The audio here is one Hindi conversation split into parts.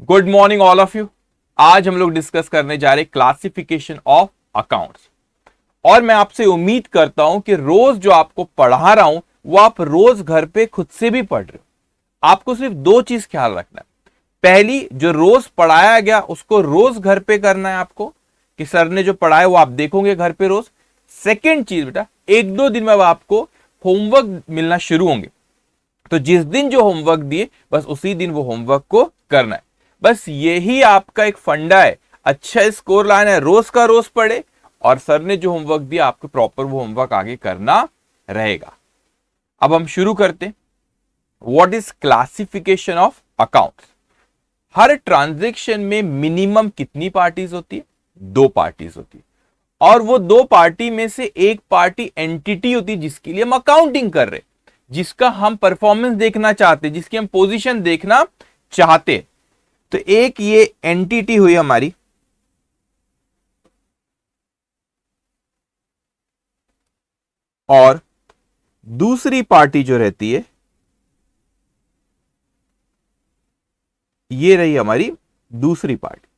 Good morning all of you. आज हम लोग डिस्कस करने जा रहे क्लासिफिकेशन ऑफ अकाउंट्स। और मैं आपसे उम्मीद करता हूं कि रोज जो आपको पढ़ा रहा हूं वो आप रोज घर पे खुद से भी पढ़ रहे हो। आपको सिर्फ दो चीज ख्याल रखना है। पहली, जो रोज पढ़ाया गया उसको रोज घर पे करना है आपको, कि सर ने जो पढ़ाया वो आप देखोगे घर पे रोज। सेकेंड चीज बेटा, एक दो दिन में आपको होमवर्क मिलना शुरू होंगे, तो जिस दिन जो होमवर्क दिए बस उसी दिन वो होमवर्क को करना है। बस यही आपका एक फंडा है। अच्छा स्कोर लाना है, रोज का रोज पढ़े, और सर ने जो होमवर्क दिया आपको प्रॉपर वो होमवर्क आगे करना रहेगा। अब हम शुरू करते हैं। What is classification of accounts. Her transaction में मिनिमम कितनी पार्टीज होती है? दो पार्टीज होती है, और वो दो पार्टी में से एक पार्टी एंटिटी होती है जिसके लिए हम अकाउंटिंग कर रहे, जिसका हम परफॉर्मेंस देखना चाहते, जिसकी हम पोजीशन देखना चाहते। तो एक ये एंटिटी हुई हमारी, और दूसरी पार्टी जो रहती है ये रही हमारी दूसरी पार्टी।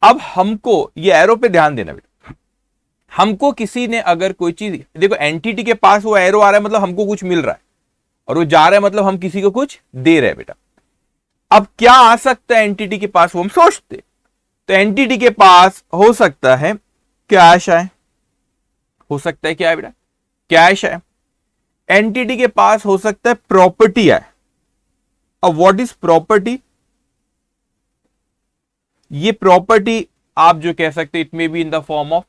अब हमको ये एरो पे ध्यान देना बेटा। हमको किसी ने अगर कोई चीज, देखो एंटिटी के पास वो एरो आ रहा है मतलब हमको कुछ मिल रहा है, और वो जा रहा है मतलब हम किसी को कुछ दे रहे हैं बेटा। अब क्या आ सकता है एंटिटी के पास, वो हम सोचते। तो एंटिटी के पास हो सकता है कैश आए, हो सकता है क्या है बेटा, कैश आए। एंटिटी के पास हो सकता है प्रॉपर्टी आए। अब व्हाट इज प्रॉपर्टी? ये प्रॉपर्टी आप जो कह सकते, it may be in the form of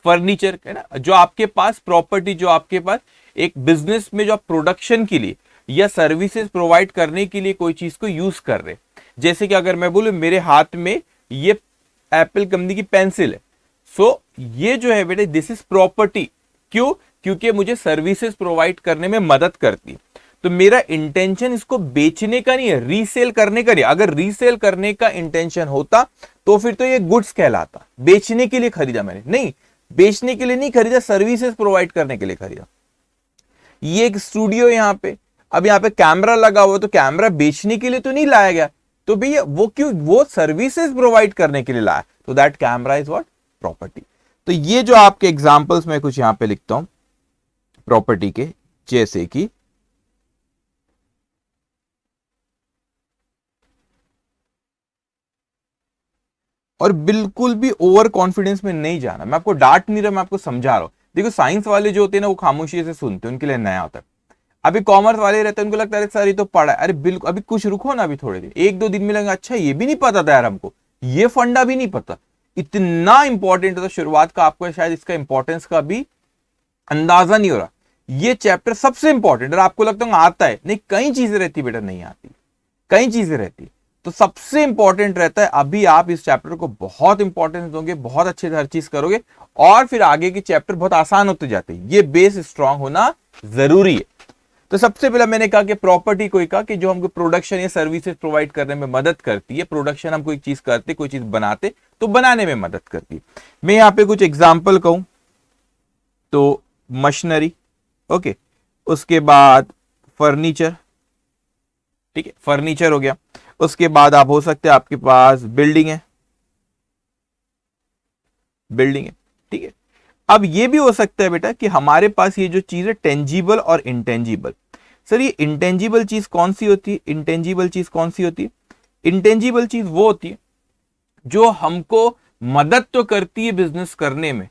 furniture, है ना। जो आपके पास प्रॉपर्टी, जो आपके पास एक बिजनेस में जो आप प्रोडक्शन के लिए या सर्विसेज प्रोवाइड करने के लिए कोई चीज को यूज कर रहे, जैसे कि अगर मैं बोलूं मेरे हाथ में ये एप्पल कंपनी की पेंसिल है, सो ये जो है बेटे दिस इज प्रॉपर्टी। क्यों? क्योंकि मुझे सर्विसेज प्रोवाइड करने में मदद करती है। तो मेरा इंटेंशन इसको बेचने का नहीं है, रीसेल करने का नहीं। अगर रीसेल करने का इंटेंशन होता तो फिर तो ये गुड्स कहलाता। बेचने के लिए खरीदा मैंने नहीं, बेचने के लिए नहीं खरीदा, सर्विसेज प्रोवाइड करने के लिए खरीदा। ये एक स्टूडियो यहां पे, अब यहां पे कैमरा लगा हुआ, तो कैमरा बेचने के लिए तो नहीं लाया गया, तो भैया वो क्यों, वो सर्विसेज प्रोवाइड करने के लिए लाया, तो that camera is what, property. तो ये जो आपके एग्जांपल्स में कुछ यहां पे लिखता हूं प्रॉपर्टी के, जैसे कि और बिल्कुल भी ओवर कॉन्फिडेंस में नहीं जाना। मैं आपको डांट नहीं रहा, मैं आपको समझा रहा हूं। देखो साइंस वाले जो होते हैं ना वो खामोशी से सुनते हैं, उनके लिए नया होता है। अभी कॉमर्स वाले रहते हैं, उनको लगता है सर ये तो पढ़ा है। अरे बिल्कुल, अभी कुछ रुको ना, अभी थोड़े दिन, एक दो दिन मिलेंगे। अच्छा ये भी नहीं पता था यार हमको, ये फंडा भी नहीं पता। इतना इंपॉर्टेंट होता शुरुआत का, आपको शायद इसका इंपॉर्टेंस का भी अंदाजा नहीं हो रहा। ये चैप्टर सबसे इंपॉर्टेंट, अगर आपको लगता है आता है, नहीं कई चीजें रहती बेटा, नहीं आती, कई चीजें रहती। तो सबसे इंपॉर्टेंट रहता है अभी आप इस चैप्टर को बहुत इंपॉर्टेंस दोगे, बहुत अच्छे से हर चीज करोगे, और फिर आगे के चैप्टर बहुत आसान होते जाते हैं। ये बेस स्ट्रांग होना जरूरी है। तो सबसे पहले मैंने कहा कि प्रॉपर्टी को कहा कि जो हमको प्रोडक्शन या सर्विसेज प्रोवाइड करने में मदद करती है। प्रोडक्शन हम कोई चीज करते, कोई चीज बनाते, तो बनाने में मदद करती है। मैं यहां पे कुछ एग्जाम्पल कहूं तो मशीनरी, ओके, उसके बाद फर्नीचर, ठीक है, फर्नीचर हो गया। उसके बाद आप हो सकते हैं आपके पास बिल्डिंग है, बिल्डिंग है, ठीक है। अब ये भी हो सकता है बेटा कि हमारे पास ये जो चीज है टेंजिबल और इंटेंजिबल। सर ये इंटेंजिबल चीज कौन सी होती है, इंटेंजिबल चीज कौन सी होती है? इंटेंजिबल चीज वो होती है जो हमको मदद तो करती है बिजनेस करने में,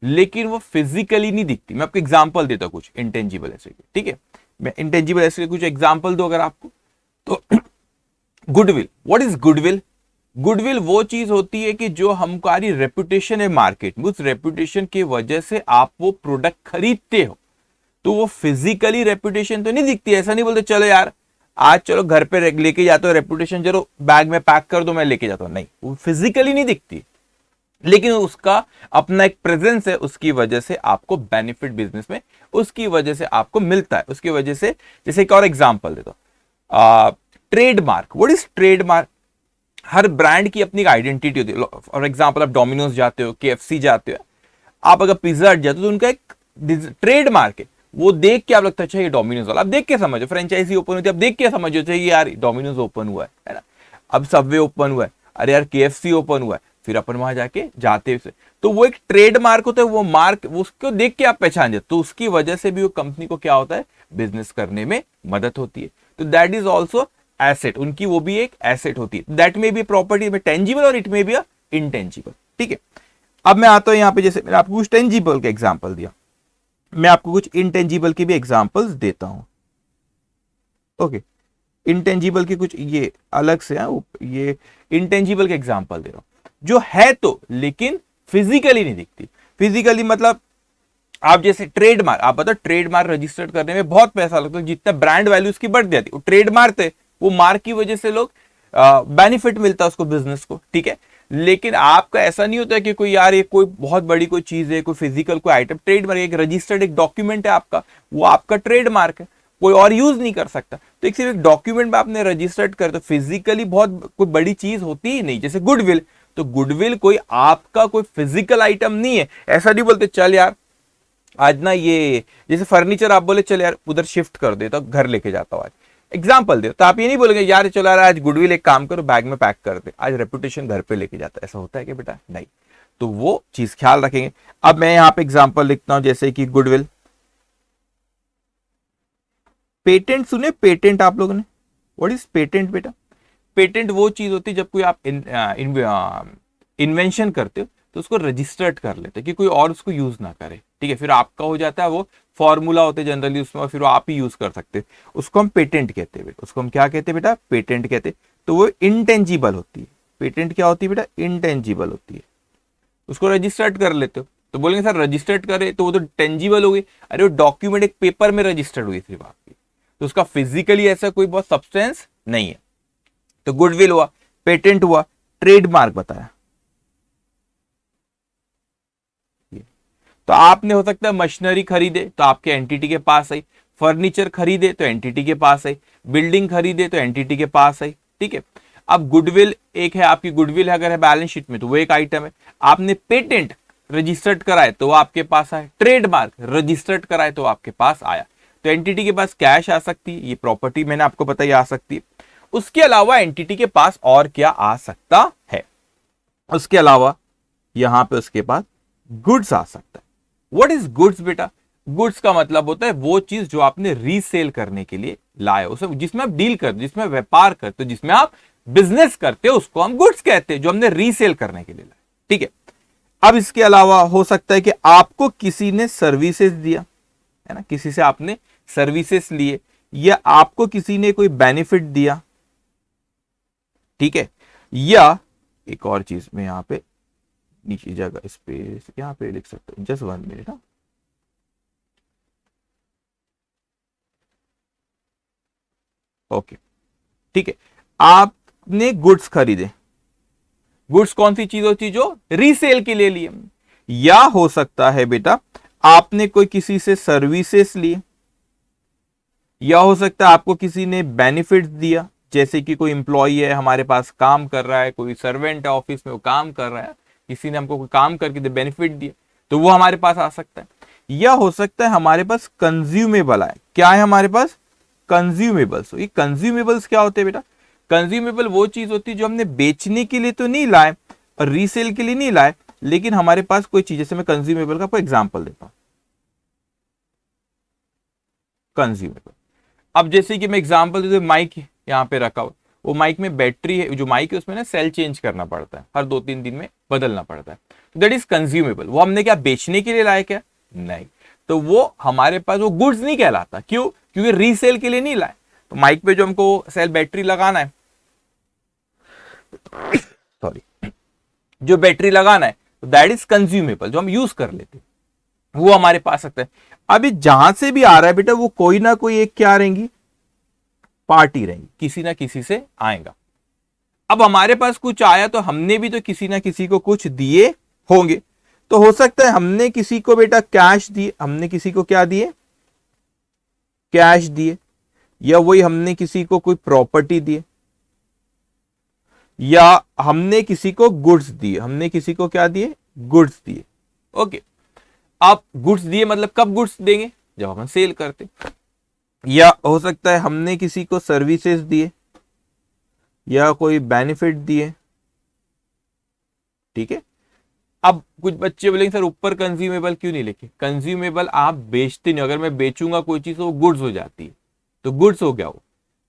लेकिन वो फिजिकली नहीं दिखती। मैं आपको एग्जांपल देता हूं कुछ इंटेंजिबल ऐसे, ठीक है। मैं इंटेंजिबल ऐसे कुछ एग्जांपल दो अगर आपको, तो goodwill. What is goodwill? Goodwill वो चीज होती है कि जो हमारी रेपुटेशन है मार्केट में, उस रेपुटेशन की वजह से आप वो प्रोडक्ट खरीदते हो। तो वो फिजिकली रेपुटेशन तो नहीं दिखती। ऐसा नहीं बोलते चलो यार आज चलो घर पे लेके जाते हो रेपुटेशन, चलो बैग में पैक कर दो मैं लेके जाता हूं, नहीं, वो फिजिकली नहीं दिखती, लेकिन उसका अपना एक प्रेजेंस है, उसकी वजह से आपको बेनिफिट बिजनेस में उसकी वजह से आपको मिलता है, उसकी वजह से। जैसे एक और एग्जांपल देता हूं, trademark. What is trademark? Her brand की अपनी आइडेंटिटी होती है। फॉर एग्जांपल आप डोमिनोज जाते हो, केएफसी जाते हो, आप अगर पिज्जा हट जाते हो, तो उनका एक ट्रेडमार्क है। वो देख के आप लगता है अच्छा ये डोमिनोज वाला, आप देख के समझो, फ्रेंचाइजी ओपन होती है आप देख के समझो चाहिए यार डोमिनोज ओपन हुआ है ना। अब सबवे ओपन हुआ है, अरे यार केएफसी ओपन हुआ है, फिर अपन वहां जाके जाते हैं। तो वो एक ट्रेडमार्क होता है, वो मार्क उसको देख के आप पहचान जाते, तो उसकी वजह से भी वो कंपनी को क्या होता है, बिजनेस करने में मदद होती है। तो दैट इज ऑल्सो एसेट, उनकी वो भी एक एसेट होती है। दैट में बी प्रॉपर्टी में टेंजिबल और इट में बी इनटेंजिबल। ठीक है, अब मैं आता हूं यहां पे, जैसे मैंने आपको कुछ टेंजिबल के एग्जांपल दिया, मैं आपको कुछ इनटेंजिबल के भी एग्जांपल्स देता हूं। ओके, इनटेंजिबल के कुछ ये अलग से है, ये इनटेंजिबल के एग्जांपल दे रहा हूं जो है तो लेकिन फिजिकली नहीं दिखती। फिजिकली मतलब आप जैसे ट्रेडमार्क, आप पता ट्रेडमार्क रजिस्टर करने में बहुत पैसा लगता है, जितना ब्रांड वैल्यू उसकी बढ़ जाती है। वो ट्रेडमार्क थे, वो मार्क की वजह से लोग बेनिफिट मिलता है उसको, बिजनेस को। ठीक है, लेकिन आपका ऐसा नहीं होता कि कोई यार ये कोई बहुत बड़ी कोई चीज है, कोई फिजिकल कोई आइटम, ट्रेडमार्क एक रजिस्टर्ड एक डॉक्यूमेंट है आपका, वो आपका ट्रेडमार्क है, कोई और यूज नहीं कर सकता। तो एक सिर्फ एक डॉक्यूमेंट में आपने रजिस्टर्ड कर, तो फिजिकली बहुत कोई बड़ी चीज होती ही नहीं। जैसे गुडविल, तो गुडविल कोई आपका कोई फिजिकल आइटम नहीं है। ऐसा नहीं बोलते चल यार आज ना ये जैसे फर्नीचर आप बोले चल यार उधर शिफ्ट कर दे तो घर लेके जाता हूं आज, एग्जाम्पल दे, तो आप ये नहीं बोलेंगे यार चलो यार आज गुडविल एक काम करो बैग में पैक कर दे, आज रेपुटेशन घर पे लेके जाता है। ऐसा होता है कि बेटा नहीं, तो वो चीज ख्याल रखेंगे। अब मैं यहां पे एग्जाम्पल लिखता हूं, जैसे कि गुडविल, पेटेंट सुने, पेटेंट आप लोगों ने, व्हाट इज पेटेंट बेटा? पेटेंट वो चीज होती है जब कोई आप इन्वेंशन करते हो तो उसको रजिस्टर्ड कर लेते हैं कि कोई और उसको यूज ना करे। ठीक है, फिर आपका हो जाता है, वो फॉर्मूला होते हैं जनरली उसमें, और फिर वो आप ही यूज कर सकते हैं, उसको हम पेटेंट कहते हैं बेटा। उसको हम क्या कहते हैं बेटा? पेटेंट कहते हैं। तो वो इंटेंजिबल होती है। पेटेंट क्या होती है बेटा? इंटेंजिबल होती है। उसको रजिस्टर्ड कर लेते हो तो बोलेंगे सर रजिस्टर्ड करे तो वो तो टेंजिबल हो गई। अरे वो डॉक्यूमेंट एक पेपर में रजिस्टर्ड हुई सिर्फ आपकी, तो उसका फिजिकली ऐसा कोई बहुत सब्सटेंस नहीं है। तो गुडविल हुआ, पेटेंट हुआ, ट्रेडमार्क बताया। तो आपने हो सकता है मशीनरी खरीदे तो आपके एंटिटी के पास आई, फर्नीचर खरीदे तो एंटिटी के पास आई, बिल्डिंग खरीदे तो एंटिटी के पास आई। ठीक है, अब गुडविल एक है आपकी, गुडविल है अगर है बैलेंस शीट में तो वो एक आइटम है। आपने पेटेंट रजिस्टर्ड कराए तो वो आपके पास आए, ट्रेडमार्क रजिस्टर्ड कराए तो आपके पास आया। तो एंटिटी के पास कैश आ सकती है, ये प्रॉपर्टी मैंने आपको बताई आ सकती है। उसके अलावा एंटिटी के पास और क्या आ सकता है? उसके अलावा यहां पे उसके पास गुड्स आ सकता है। व्हाट इज गुड्स बेटा? गुड्स का मतलब होता है वो चीज जो आपने रीसेल करने के लिए लाए, उसे जिसमें आप डील करते, जिसमें व्यापार करते हो, जिसमें आप बिजनेस करते हो, उसको हम गुड्स कहते हैं, जो हमने रीसेल करने के लिए लाए। ठीक है, अब इसके अलावा हो सकता है कि आपको किसी ने सर्विसेज दिया है ना, किसी से आपने सर्विसेज लिए, या आपको किसी ने कोई बेनिफिट दिया। ठीक है, या एक और चीज में यहां पे नीचे जगह इस पे यहां पे लिख सकते हो, जस्ट 1 मिनट। ओके, ठीक है, आपने गुड्स खरीदे। गुड्स कौन सी चीज होती है? जो रीसेल के लिए लिए। या हो सकता है बेटा आपने कोई किसी से सर्विसेज लिए, या हो सकता है आपको किसी ने बेनिफिट दिया, जैसे कि कोई इंप्लॉई है हमारे पास काम कर रहा है, कोई सर्वेंट है ऑफिस में वो काम कर रहा है, किसी ने हमको कोई काम करके बेनिफिट दिया तो वो हमारे पास आ सकता है। या हो सकता है हमारे पास कंज्यूमेबल आए। क्या है हमारे पास? कंज्यूमेबल्स। ये कंज्यूमेबल्स क्या होते हैं बेटा? कंज्यूमेबल वो चीज होती है जो हमने बेचने के लिए तो नहीं लाए और रीसेल के लिए नहीं लाए, लेकिन हमारे पास कोई चीज, जैसे मैं कंज्यूमेबल का आपको एग्जांपल देता हूं। कंज्यूमेबल, अब जैसे कि मैं एग्जांपल देता हूं, माइक यहां पे रखा हुआ, वो माइक में बैटरी है, जो माइक है उसमें ना सेल चेंज करना पड़ता है, हर 2-3 दिन में बदलना पड़ता है। That is consumable. वो हमने क्या बेचने के लिए लाया? क्या नहीं, तो वो हमारे पास वो गुड्स नहीं कहलाता। क्यों? क्योंकि रीसेल के लिए नहीं लाए। तो माइक पे जो हमको सेल बैटरी लगाना है, सॉरी, जो बैटरी लगाना है, दैट इज कंज्यूमेबल, जो हम यूज कर लेते, वो हमारे पास सकता है। अभी जहां से भी आ रहा है बेटा, वो कोई ना कोई एक क्या रहेंगी? पार्टी रहेंगी, किसी ना किसी से आएगा। अब हमारे पास कुछ आया तो हमने भी तो किसी ना किसी को कुछ दिए होंगे। तो हो सकता है हमने किसी को बेटा कैश दिए, हमने किसी को क्या दिए? कैश दिए, या वही हमने किसी को कोई प्रॉपर्टी दिए, या हमने किसी को गुड्स दिए। हमने किसी को क्या दिए? गुड्स दिए। ओके, आप गुड्स दिए मतलब कब गुड्स देंगे? जब हम सेल करते, या हो सकता है हमने किसी को सर्विसेज दिए या कोई बेनिफिट दिए, ठीक है। अब कुछ बच्चे बोलेंगे सर ऊपर कंज्यूमेबल क्यों नहीं लिखे? कंज्यूमेबल आप बेचते नहीं, अगर मैं बेचूंगा कोई चीज तो वो गुड्स हो जाती है, तो गुड्स हो गया वो।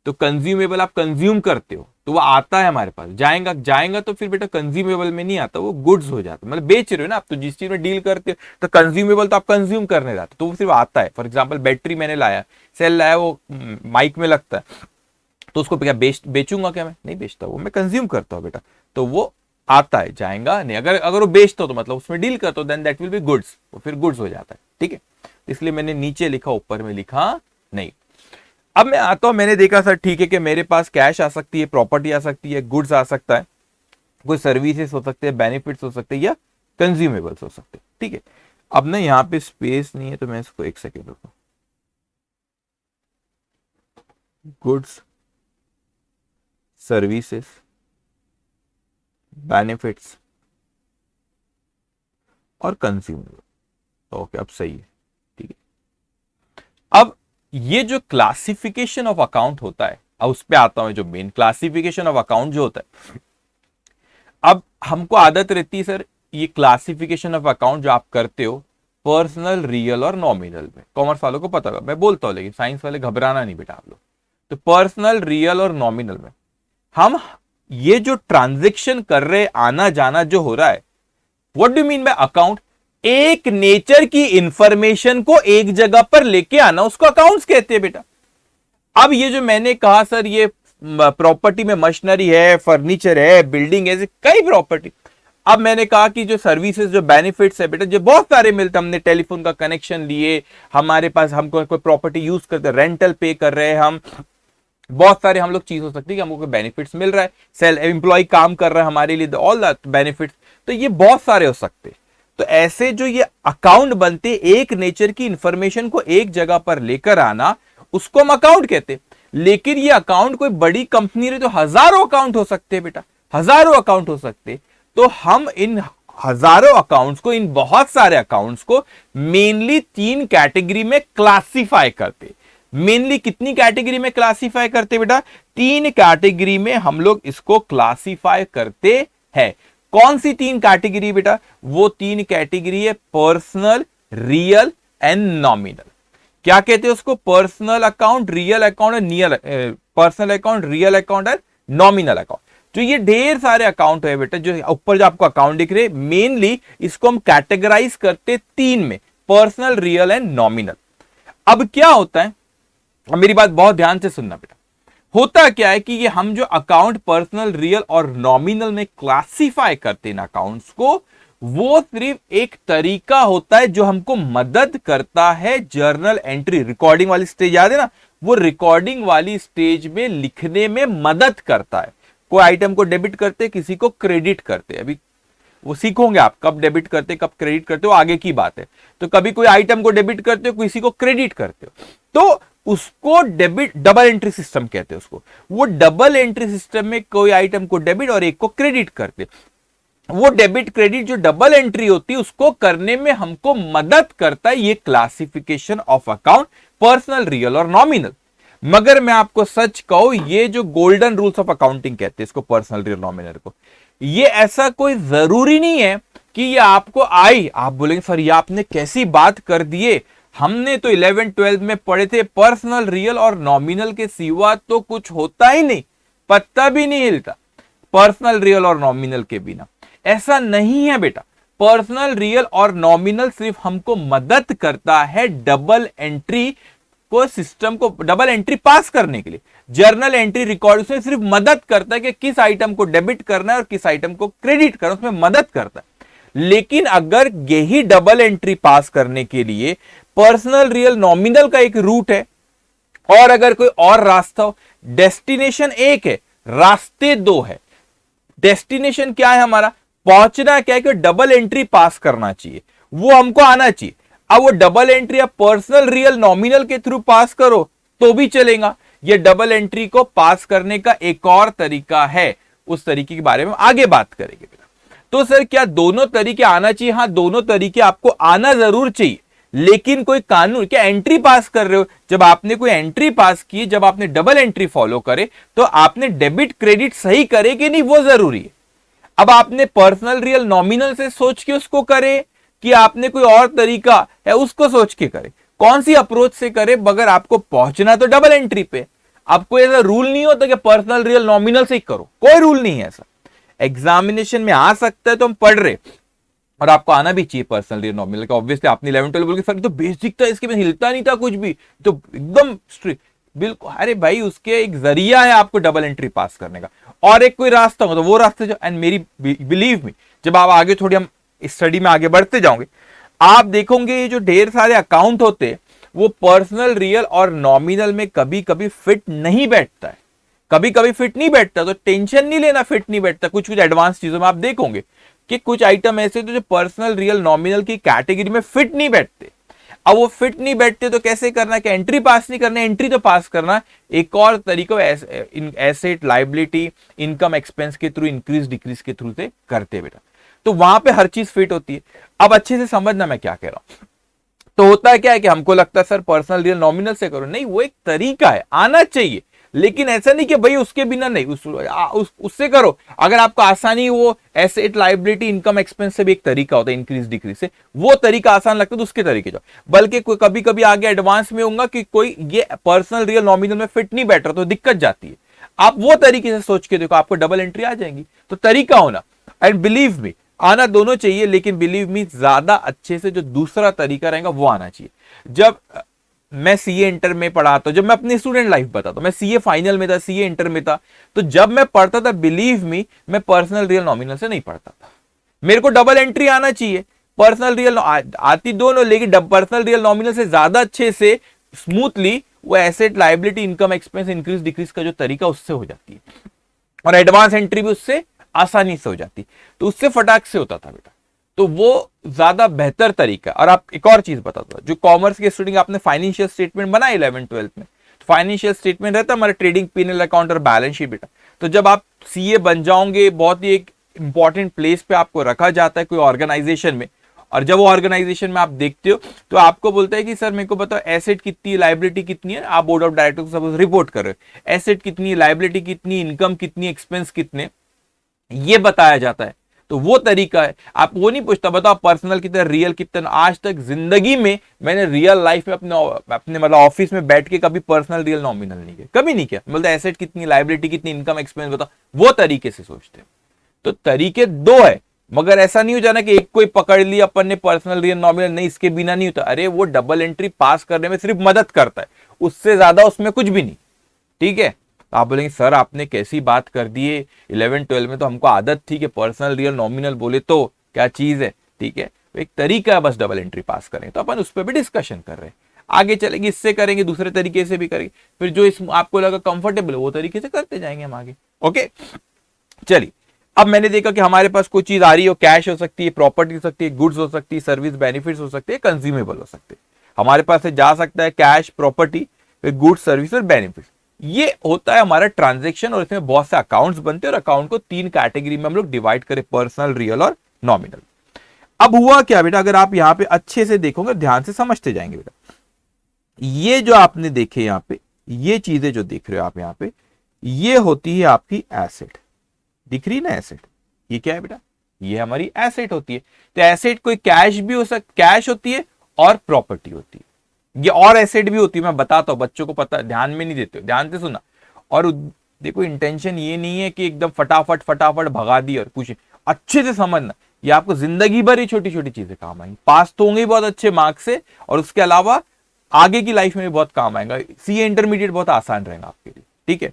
तो कंज्यूमेबल आप कंज्यूम करते हो तो वो आता है हमारे पास, जाएगा तो फिर बेटा कंज्यूमेबल में नहीं आता, वो गुड्स हो जाता है। मतलब बेच रहे हो ना आप, तो जिस चीज में डील करते हो तो कंज्यूमेबल तो आप कंज्यूम करने जाते हो, तो वो सिर्फ आता है। फॉर एग्जाम्पल बैटरी मैंने लाया, सेल लाया, वो माइक में लगता है, तो उसको क्या बेचूंगा क्या? मैं नहीं बेचता, वो मैं कंज्यूम करता हूँ बेटा, तो वो आता है, जाएगा नहीं। अगर वो बेचता हो तो मतलब उसमें डील करता हो, then that will be goods, वो फिर गुड्स हो जाता है, ठीक है। इसलिए मैंने नीचे लिखा, ऊपर में लिखा नहीं। अब मैं आता हूं, मैंने देखा सर ठीक है कि मेरे पास कैश आ सकती है, प्रॉपर्टी आ सकती है, गुड्स आ सकता है, कोई सर्विसेज हो सकते हैं, बेनिफिट्स हो सकते हैं, या कंज्यूमेबल्स हो सकते हैं, ठीक है। अब ना यहाँ पे स्पेस नहीं है तो मैं इसको एक सेकेंड रुको, गुड्स, सर्विसेज, बेनिफिट्स और कंज्यूमेबल। ओके, अब सही है, ठीक है। अब ये जो क्लासिफिकेशन ऑफ अकाउंट होता है, अब उस पे आता हूं, जो मेन क्लासिफिकेशन ऑफ अकाउंट जो होता है, अब हमको आदत रहती है सर ये क्लासिफिकेशन ऑफ अकाउंट जो आप करते हो पर्सनल, रियल और नॉमिनल में, कॉमर्स वालों को पता होगा, मैं बोलता हूं, लेकिन साइंस वाले घबराना नहीं बेटा आप लोग। तो पर्सनल, रियल और नॉमिनल में हम ये जो ट्रांजेक्शन कर रहे, आना जाना जो हो रहा है, what do mean by account? एक नेचर की इंफॉर्मेशन को एक जगह पर लेके आना, उसको अकाउंट्स कहते हैं बेटा। अब ये जो मैंने कहा सर ये प्रॉपर्टी में मशीनरी है, फर्नीचर है, बिल्डिंग है, कई प्रॉपर्टी। अब मैंने कहा कि जो सर्विसेज, जो बेनिफिट्स है बेटा, जो बहुत सारे मिलते, हमने टेलीफोन का कनेक्शन लिए, हमारे पास हमको कोई प्रॉपर्टी यूज करते, रेंटल पे कर रहे हैं हम, बहुत सारे हम लोग चीज हो सकती है कि हमको कोई बेनिफिट्स मिल रहा है, सेल एम्प्लॉय काम कर रहा है हमारे लिए, ऑल दैट बेनिफिट्स, तो ये बहुत सारे हो सकते। तो ऐसे जो ये अकाउंट बनते, एक नेचर की इंफॉर्मेशन को एक जगह पर लेकर आना, उसको हम अकाउंट कहते। लेकिन ये अकाउंट कोई बड़ी कंपनी रहे तो हजारों अकाउंट हो सकते हैं बेटा, हजारों अकाउंट हो सकते। तो हम इन हजारों अकाउंट्स को, इन बहुत सारे अकाउंट्स को मेनली 3 कैटेगरी में क्लासिफाई करते। मेनली कितनी कैटेगरी में क्लासिफाई करते बेटा? 3 कैटेगरी में हम लोग इसको क्लासिफाई करते हैं। कौन सी 3 कैटेगरी बेटा? वो 3 कैटेगरी है पर्सनल, रियल एंड नॉमिनल। क्या कहते हैं उसको? Personal account, real account, personal account, real account and nominal account. जो ये ढेर सारे अकाउंट है बेटा, जो ऊपर जो आपको अकाउंट दिख रहे, मेनली इसको हम कैटेगराइज करते 3 में, पर्सनल, रियल एंड नॉमिनल। अब क्या होता है, अब मेरी बात बहुत ध्यान से सुनना बेटा, होता क्या है कि ये हम जो अकाउंट पर्सनल, रियल और नॉमिनल में क्लासिफाई करते हैं अकाउंट्स को, वो सिर्फ एक तरीका होता है जो हमको मदद करता है जर्नल एंट्री, रिकॉर्डिंग वाली स्टेज याद है ना, वो रिकॉर्डिंग वाली स्टेज में लिखने में मदद करता है। कोई आइटम को डेबिट करते, किसी को क्रेडिट करते, अभी वो सीखोगे आप कब डेबिट करते कब क्रेडिट करते हो, आगे की बात है। तो कभी कोई आइटम को डेबिट करते हो, किसी को क्रेडिट करते हो, तो उसको डेबिट, डबल एंट्री सिस्टम कहते हैं उसको। वो डबल एंट्री सिस्टम में कोई आइटम को डेबिट और एक को क्रेडिट करते, वो डेबिट क्रेडिट जो डबल एंट्री होती है उसको करने में हमको मदद करता है ये classification of account, personal, real और नॉमिनल। मगर मैं आपको सच कहूं, ये जो गोल्डन रूल्स ऑफ अकाउंटिंग कहते हैं इसको, पर्सनल, रियल, नॉमिनल को, ये ऐसा कोई जरूरी नहीं है कि ये आपको आई। आप बोलेंगे सर ये आपने कैसी बात कर दिए, हमने तो 11th 12th में पढ़े थे पर्सनल, रियल और नॉमिनल के सिवा तो कुछ होता ही नहीं, पत्ता भी नहीं हिलता पर्सनल, रियल और नॉमिनल के बिना। ऐसा नहीं है बेटा, पर्सनल, रियल और नॉमिनल सिर्फ हमको मदद करता है डबल एंट्री को, सिस्टम को डबल एंट्री पास करने के लिए। जर्नल एंट्री रिकॉर्ड उसमें सिर्फ मदद करता है कि किस आइटम को डेबिट करना है और किस आइटम को क्रेडिट करना, उसमें मदद करता है। लेकिन अगर यही डबल एंट्री पास करने के लिए पर्सनल, रियल, नॉमिनल का एक रूट है, और अगर कोई और रास्ता हो, डेस्टिनेशन एक है, रास्ते 2 है। डेस्टिनेशन क्या है हमारा, पहुंचना क्या है कि डबल एंट्री पास करना चाहिए, वो हमको आना चाहिए। अब वो डबल एंट्री आप पर्सनल, रियल, नॉमिनल के थ्रू पास करो तो भी चलेगा। ये डबल एंट्री को पास करने का एक और तरीका है, उस तरीके के बारे में आगे बात करेंगे। तो सर क्या दोनों तरीके आना चाहिए? हाँ, दोनों तरीके आपको आना जरूर चाहिए, लेकिन कोई कानून क्या एंट्री पास कर रहे हो, जब आपने कोई एंट्री पास की, जब आपने डबल एंट्री फॉलो करे, तो आपने डेबिट क्रेडिट सही करे कि नहीं वो जरूरी है। अब आपने पर्सनल रियल नॉमिनल से सोच के उसको करे कि आपने कोई और तरीका है उसको सोच के करे, कौन सी अप्रोच से करे, मगर आपको पहुंचना तो डबल एंट्री पे। आपको ऐसा रूल नहीं होता कि पर्सनल रियल नॉमिनल से ही करो, कोई रूल नहीं है ऐसा। एग्जामिनेशन में आ सकता है तो हम पढ़ रहे, और आपको आना भी चाहिए पर्सनल रियल नॉमिनल का। ऑब्वियसली आपने 11-12 बोल के सर तो बेसिक था, इसके में हिलता नहीं था कुछ भी, तो एकदम स्ट्रिक्ट, बिल्कुल। अरे भाई उसके एक जरिया है आपको डबल एंट्री पास करने का, और एक कोई रास्ता हो तो वो रास्ते जो, एंड मेरी बिलीव मी, जब आप आगे थोड़ी हम स्टडी में आगे बढ़ते जाओगे, आप देखोगे ये जो ढेर सारे अकाउंट होते वो पर्सनल रियल और नॉमिनल में कभी कभी फिट नहीं बैठता है, कभी कभी फिट नहीं बैठता, तो टेंशन नहीं लेना फिट नहीं बैठता। कुछ कुछ एडवांस चीजों में आप देखोगे कि कुछ आइटम ऐसे तो जो पर्सनल रियल नॉमिनल की कैटेगरी में फिट नहीं बैठते। अब वो फिट नहीं बैठते तो कैसे करना, कि एंट्री पास नहीं करना, एंट्री तो पास करना, एक और तरीका एसेट लायबिलिटी इनकम एक्सपेंस के थ्रू, इंक्रीज डिक्रीज के थ्रू से करते बेटा, तो वहां पे हर चीज फिट होती है। अब अच्छे से समझना मैं क्या कह रहा हूं। तो होता है क्या है कि हमको लगता है सर पर्सनल रियल नॉमिनल से करो, नहीं वो एक तरीका है, आना चाहिए, लेकिन ऐसा नहीं कि भाई उसके बिना नहीं, उससे करो। अगर आपको आसानी वो एसेट लायबिलिटी इनकम एक्सपेंस से भी एक तरीका होता है इंक्रीज डिक्रीज से, वो तरीका आसान लगता है तो उसके तरीके जाओ। बल्कि कोई कभी कभी आगे एडवांस में होगा कि कोई ये पर्सनल रियल नॉमिनल में फिट नहीं बैठ रहा तो दिक्कत जाती है, आप वो तरीके से सोच के देखो, आपको डबल एंट्री आ जाएंगी। तो तरीका होना, एंड बिलीव मी आना दोनों चाहिए, लेकिन बिलीव मी ज्यादा अच्छे से जो दूसरा तरीका रहेगा वो आना चाहिए। जब मैं सीए इंटर में पढ़ा, तो जब मैं अपनी स्टूडेंट लाइफ बताता हूं, मैं सीए फाइनल में था, सीए इंटर में था, तो जब मैं पढ़ता था बिलीव मी मैं पर्सनल रियल नॉमिनल से नहीं पढ़ता था, मेरे को डबल एंट्री आना चाहिए। पर्सनल रियल आती दोनों, लेकिन पर्सनल रियल नॉमिनल से ज्यादा अच्छे से स्मूथली वो asset liability income expense increase decrease का जो तरीका उससे हो जाती है, और एडवांस एंट्री भी उससे आसानी से हो जाती, तो उससे फटाक से होता था बेटा, तो वो ज्यादा बेहतर तरीका। और आप एक और चीज बता दो, जो कॉमर्स के स्टूडेंट आपने फाइनेंशियल स्टेटमेंट बनाए 11-12 में, तो फाइनेंशियल स्टेटमेंट रहता है हमारा ट्रेडिंग पीएनएल अकाउंट और बैलेंस शीट बेटा, तो जब आप सीए बन जाओगे बहुत ही एक इंपॉर्टेंट प्लेस पे आपको रखा जाता है कोई ऑर्गेनाइजेशन में, और जब वो ऑर्गेनाइजेशन में आप देखते हो तो आपको बोलता है कि सर मेरे को बताओ एसेट कितनी है, लायबिलिटी कितनी है, आप बोर्ड ऑफ डायरेक्टर को सपोज रिपोर्ट कर रहे हो, एसेट कितनी है, लायबिलिटी कितनी, इनकम कितनी, एक्सपेंस कितने, ये बताया जाता है। तो वो तरीका है, आप वो नहीं पूछता बताओ पर्सनल कितना, रियल कितना। आज तक जिंदगी में मैंने रियल लाइफ में अपने मतलब ऑफिस में बैठ के कभी पर्सनल रियल नॉमिनल नहीं किया, कभी नहीं किया। मतलब एसेट कितनी, लायबिलिटी कितनी, इनकम एक्सपेंस बताओ, वो तरीके से सोचते हैं। तो तरीके दो है, मगर ऐसा नहीं हो जाना कि एक कोई पकड़ लिया अपन ने पर्सनल रियल नॉमिनल, नहीं इसके बिना नहीं होता। अरे वो डबल एंट्री पास करने में सिर्फ मदद करता है, उससे ज्यादा उसमें कुछ भी नहीं, ठीक है। तो आप बोलेंगे सर आपने कैसी बात कर दी है, 11-12 में तो हमको आदत थी कि पर्सनल रियल नॉमिनल बोले तो क्या चीज है, ठीक है। एक तरीका है बस डबल एंट्री पास करें, तो अपन उस पर भी डिस्कशन कर रहे हैं, आगे चलेंगे, इससे करेंगे, दूसरे तरीके से भी करेंगे, फिर जो इस आपको लगा कंफर्टेबल है वो तरीके से करते जाएंगे हम आगे। ओके चलिए, अब मैंने देखा कि हमारे पास कोई चीज आ रही हो, कैश हो सकती है, प्रॉपर्टी हो सकती है, गुड्स हो सकती है, सर्विस बेनिफिट्स हो सकते हैं, कंज्यूमेबल हो सकते हैं। हमारे पास से जा सकता है कैश, प्रॉपर्टी, फिर गुड्स, सर्विस और बेनिफिट्स। ये होता है हमारा ट्रांजैक्शन, और इसमें बहुत से अकाउंट्स बनते हैं, और अकाउंट को 3 कैटेगरी में हम लोग डिवाइड करें, पर्सनल, रियल और नॉमिनल। अब हुआ क्या बेटा, अगर आप यहां पे अच्छे से देखोगे, ध्यान से समझते जाएंगे बेटा, ये जो आपने देखे यहां पे, ये चीजें जो देख रहे हो आप यहां पे, ये होती है आपकी एसेट, दिख रही ना एसेट, ये क्या है बेटा, ये हमारी एसेट होती है। तो एसेट कोई कैश भी हो सकती, कैश होती है और प्रॉपर्टी होती है, ये और एसेट भी होती है, मैं बताता हूं, बच्चों को पता, ध्यान में नहीं देते हो, ध्यान से सुना। और देखो इंटेंशन ये नहीं है कि एकदम फटाफट फटाफट भगा दी, और कुछ अच्छे से समझना, ये आपको जिंदगी भर ही छोटी छोटी चीजें काम आएंगी, पास तो होंगे बहुत अच्छे मार्क्स से, और उसके अलावा आगे की लाइफ में भी बहुत काम आएगा। सीए इंटरमीडिएट बहुत आसान रहेगा आपके लिए, ठीक है।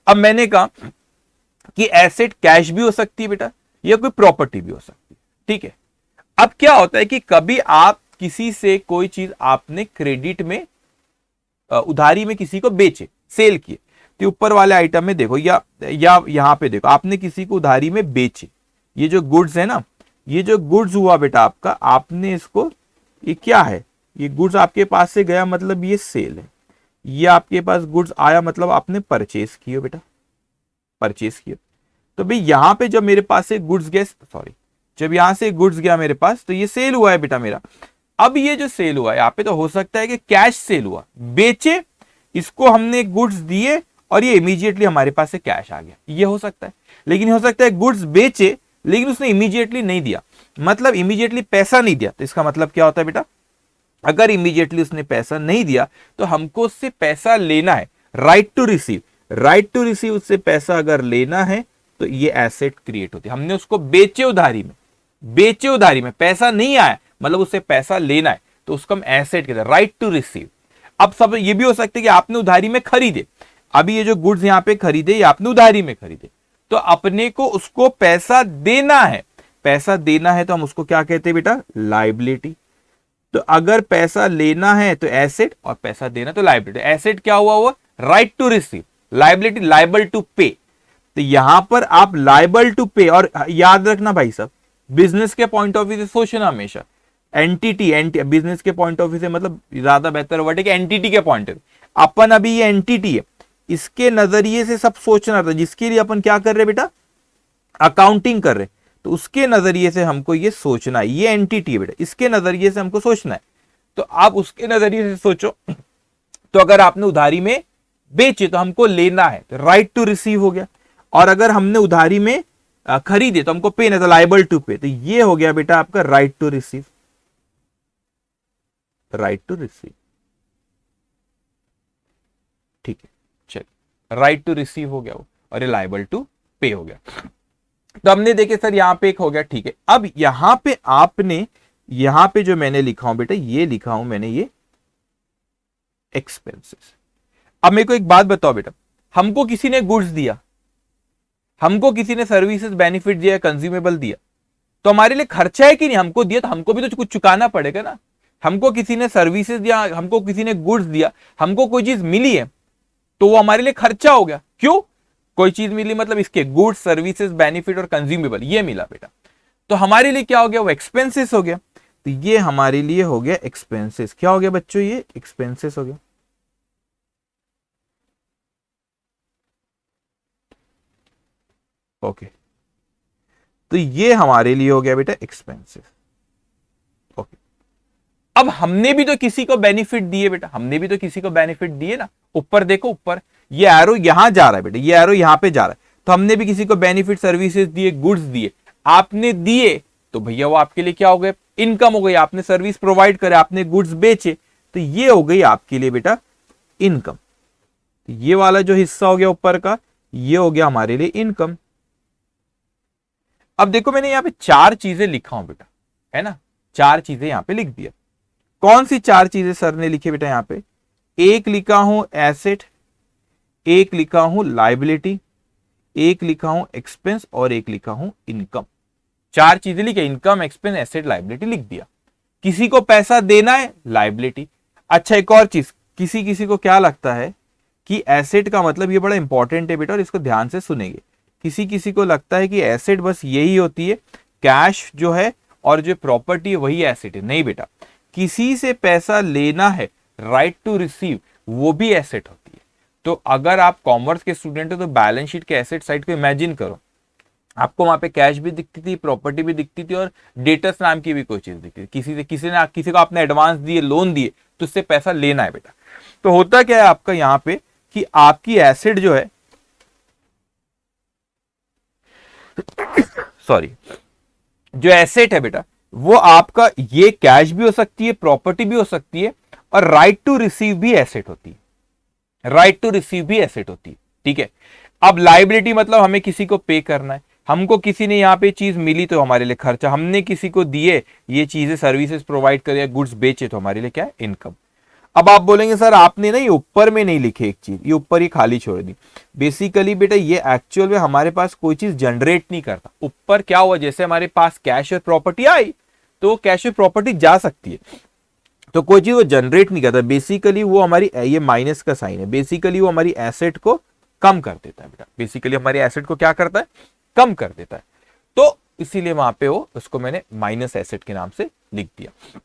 अब मैंने कहा कि एसेट कैश भी हो सकती है बेटा, या कोई प्रॉपर्टी भी हो सकती है, ठीक है। अब क्या होता है कि कभी आप किसी से कोई चीज आपने क्रेडिट में, उधारी में किसी को बेचे, सेल किए, तो ऊपर वाले आइटम में देखो, या यहां पे देखो, आपने किसी को उधारी में बेचे, ये जो गुड्स है ना, ये जो गुड्स हुआ बेटा आपका, आपने इसको, ये क्या है, ये गुड्स आपके पास से गया मतलब ये सेल है, ये आपके पास गुड्स आया मतलब आपने परचेस किया बेटा, परचेस किया। तो भाई यहां पे जब मेरे पास से गुड्स गए, सॉरी, जब यहां से गुड्स गया मेरे पास, तो ये सेल हुआ है बेटा मेरा। अब ये जो सेल हुआ यहाँ पे तो हो सकता है कि कैश सेल हुआ, बेचे, इसको हमने गुड्स दिए और ये इमीडिएटली हमारे पास से कैश आ गया, ये हो सकता है। लेकिन हो सकता है गुड्स बेचे लेकिन उसने इमीडिएटली नहीं दिया, मतलब इमीडिएटली पैसा नहीं दिया। तो इसका मतलब क्या होता है बेटा, अगर इमीडिएटली उसने पैसा नहीं दिया तो हमको उससे पैसा लेना है, right to receive, right to receive, उससे पैसा अगर लेना है तो ये एसेट क्रिएट होती है। हमने उसको बेचे उधारी में, बेचे उधारी में, पैसा नहीं आया मतलब उससे पैसा लेना है तो उसको हम एसेट कहते हैं, राइट टू रिसीव। अब सब ये भी हो सकता है कि आपने उधारी में खरीदे, अभी ये जो गुड्स यहां पे खरीदे ये आपने उधारी में खरीदे, तो अपने को उसको पैसा देना है, पैसा देना है तो हम उसको क्या कहते हैं बेटा, लायबिलिटी। तो अगर पैसा लेना है तो एसेट और पैसा देना तो लायबिलिटी। एसेट क्या हुआ, right to receive, liability liable to pay. तो यहां पर आप लायबल टू पे, और याद रखना भाई साहब बिजनेस के पॉइंट ऑफ व्यू से सोचना हमेशा, एंटिटी बिजनेस के पॉइंट ऑफ व्यू से मतलब ज्यादा बेहतर वर्ड है कि एंटिटी के पॉइंट ऑफ व्यू, अपन अभी ये एंटिटी है इसके नजरिए से सब सोचना था, जिसके लिए अपन क्या कर रहे बेटा, अकाउंटिंग कर रहे, तो उसके नजरिए से हमको ये सोचना है, ये एंटिटी है बेटा, इसके नजरिए से हमको सोचना है। तो आप उसके नजरिए से सोचो, तो अगर आपने उधारी में बेचे तो हमको लेना है, तो राइट टू रिसीव हो गया, और अगर हमने उधारी में खरीदे तो हमको पे, तो लायबल टू पे, तो ये हो गया बेटा आपका right to receive, right to receive, ठीक है, चलिए राइट टू रिसीव हो गया वो, और ये लायबल टू पे हो गया। तो हमने देखे सर यहां पे एक हो गया, ठीक है। अब यहां पे आपने, यहां पे जो मैंने लिखा हूं बेटा, ये लिखा हूं मैंने ये एक्सपेंसेस। अब मेरे को एक बात बताओ बेटा, हमको किसी ने गुड्स दिया, हमको किसी ने सर्विसेज बेनिफिट दिया, कंज्यूमेबल दिया, तो हमारे लिए खर्चा है कि नहीं, हमको दिया तो हमको भी तो कुछ चुकाना पड़ेगा ना। हमको किसी ने सर्विसेज दिया, हमको किसी ने गुड्स दिया, हमको कोई चीज मिली है तो वो हमारे लिए खर्चा हो गया। क्यों, कोई चीज मिली मतलब इसके गुड्स, सर्विसेज, बेनिफिट और कंज्यूमेबल ये मिला बेटा, तो हमारे लिए क्या हो गया, वो एक्सपेंसेस हो गया। तो ये हमारे लिए हो गया एक्सपेंसेस। क्या हो गया बच्चों, ये एक्सपेंसेस हो गया। ओके, तो ये हमारे लिए हो गया बेटा एक्सपेंसेस। ओके, अब हमने भी तो किसी को बेनिफिट दिए बेटा, हमने भी तो किसी को बेनिफिट दिए ना। ऊपर देखो, ऊपर ये एरो यहां जा रहा है बेटा, ये एरो यहां पे जा रहा है, तो हमने भी किसी को बेनिफिट, सर्विसेज दिए, गुड्स दिए, आपने दिए तो भैया वो आपके लिए क्या हो गए, इनकम हो गई। आपने सर्विस प्रोवाइड करे, आपने गुड्स बेचे, तो ये हो गई आपके लिए बेटा इनकम। तो ये वाला जो हिस्सा हो गया ऊपर का, ये हो गया हमारे लिए इनकम। अब देखो मैंने यहां पे चार चीजें लिखा हूं बेटा, है ना, चार चीजें यहां पे लिख दिया। कौन सी चार चीजें सर ने लिखी बेटा, यहां पे एक लिखा हूं एसेट, एक लिखा हूं लायबिलिटी, एक लिखा हूं एक्सपेंस और एक लिखा हूं इनकम। चार चीजें लिखे, इनकम, एक्सपेंस, एसेट, लायबिलिटी लिख दिया। किसी को पैसा देना है, लायबिलिटी। अच्छा एक और चीज, किसी किसी को क्या लगता है कि एसेट का मतलब, ये बड़ा इंपॉर्टेंट है बेटा और इसको ध्यान से सुनेंगे, किसी किसी को लगता है कि एसेट बस यही होती है, कैश जो है और जो प्रॉपर्टी है वही एसेट है। नहीं बेटा, किसी से पैसा लेना है, राइट टू रिसीव, वो भी एसेट होती है। तो अगर आप कॉमर्स के स्टूडेंट हो तो बैलेंस शीट के एसेट साइड को इमेजिन करो, आपको वहां पे कैश भी दिखती थी, प्रॉपर्टी भी दिखती थी और डेटर्स नाम की भी कोई चीज दिखती थी। किसी को आपने एडवांस दिए, लोन दिए, तो उससे पैसा लेना है बेटा। तो होता क्या है आपका यहाँ पे कि आपकी एसेट जो है सॉरी, जो एसेट है बेटा वो आपका ये कैश भी हो सकती है, प्रॉपर्टी भी हो सकती है, और राइट टू रिसीव भी एसेट होती है, राइट टू रिसीव भी एसेट होती है, ठीक है। अब लायबिलिटी मतलब हमें किसी को पे करना है, हमको किसी ने यहाँ पे चीज मिली तो हमारे लिए खर्चा, हमने किसी को दिए ये चीजें, सर्विसेज प्रोवाइड करे, गुड्स बेचे, तो हमारे लिए क्या है, इनकम। अब आप बोलेंगे सर आपने नहीं ऊपर में नहीं लिखे एक चीज, ये ऊपर ही खाली छोड़ दी। बेसिकली बेटा ये एक्चुअल में हमारे पास कोई चीज जनरेट नहीं करता। ऊपर क्या हुआ, जैसे हमारे पास कैश और प्रॉपर्टी आई तो कैश और प्रॉपर्टी जा सकती है, तो कोई चीज वो जनरेट नहीं करता। बेसिकली वो हमारी, ये माइनस का साइन है, बेसिकली वो हमारी एसेट को कम कर देता है बेटा, बेसिकली हमारी एसेट को क्या करता है, कम कर देता है। तो इसीलिए वहां पे वो, उसको मैंने माइनस एसेट के नाम से लिख दिया।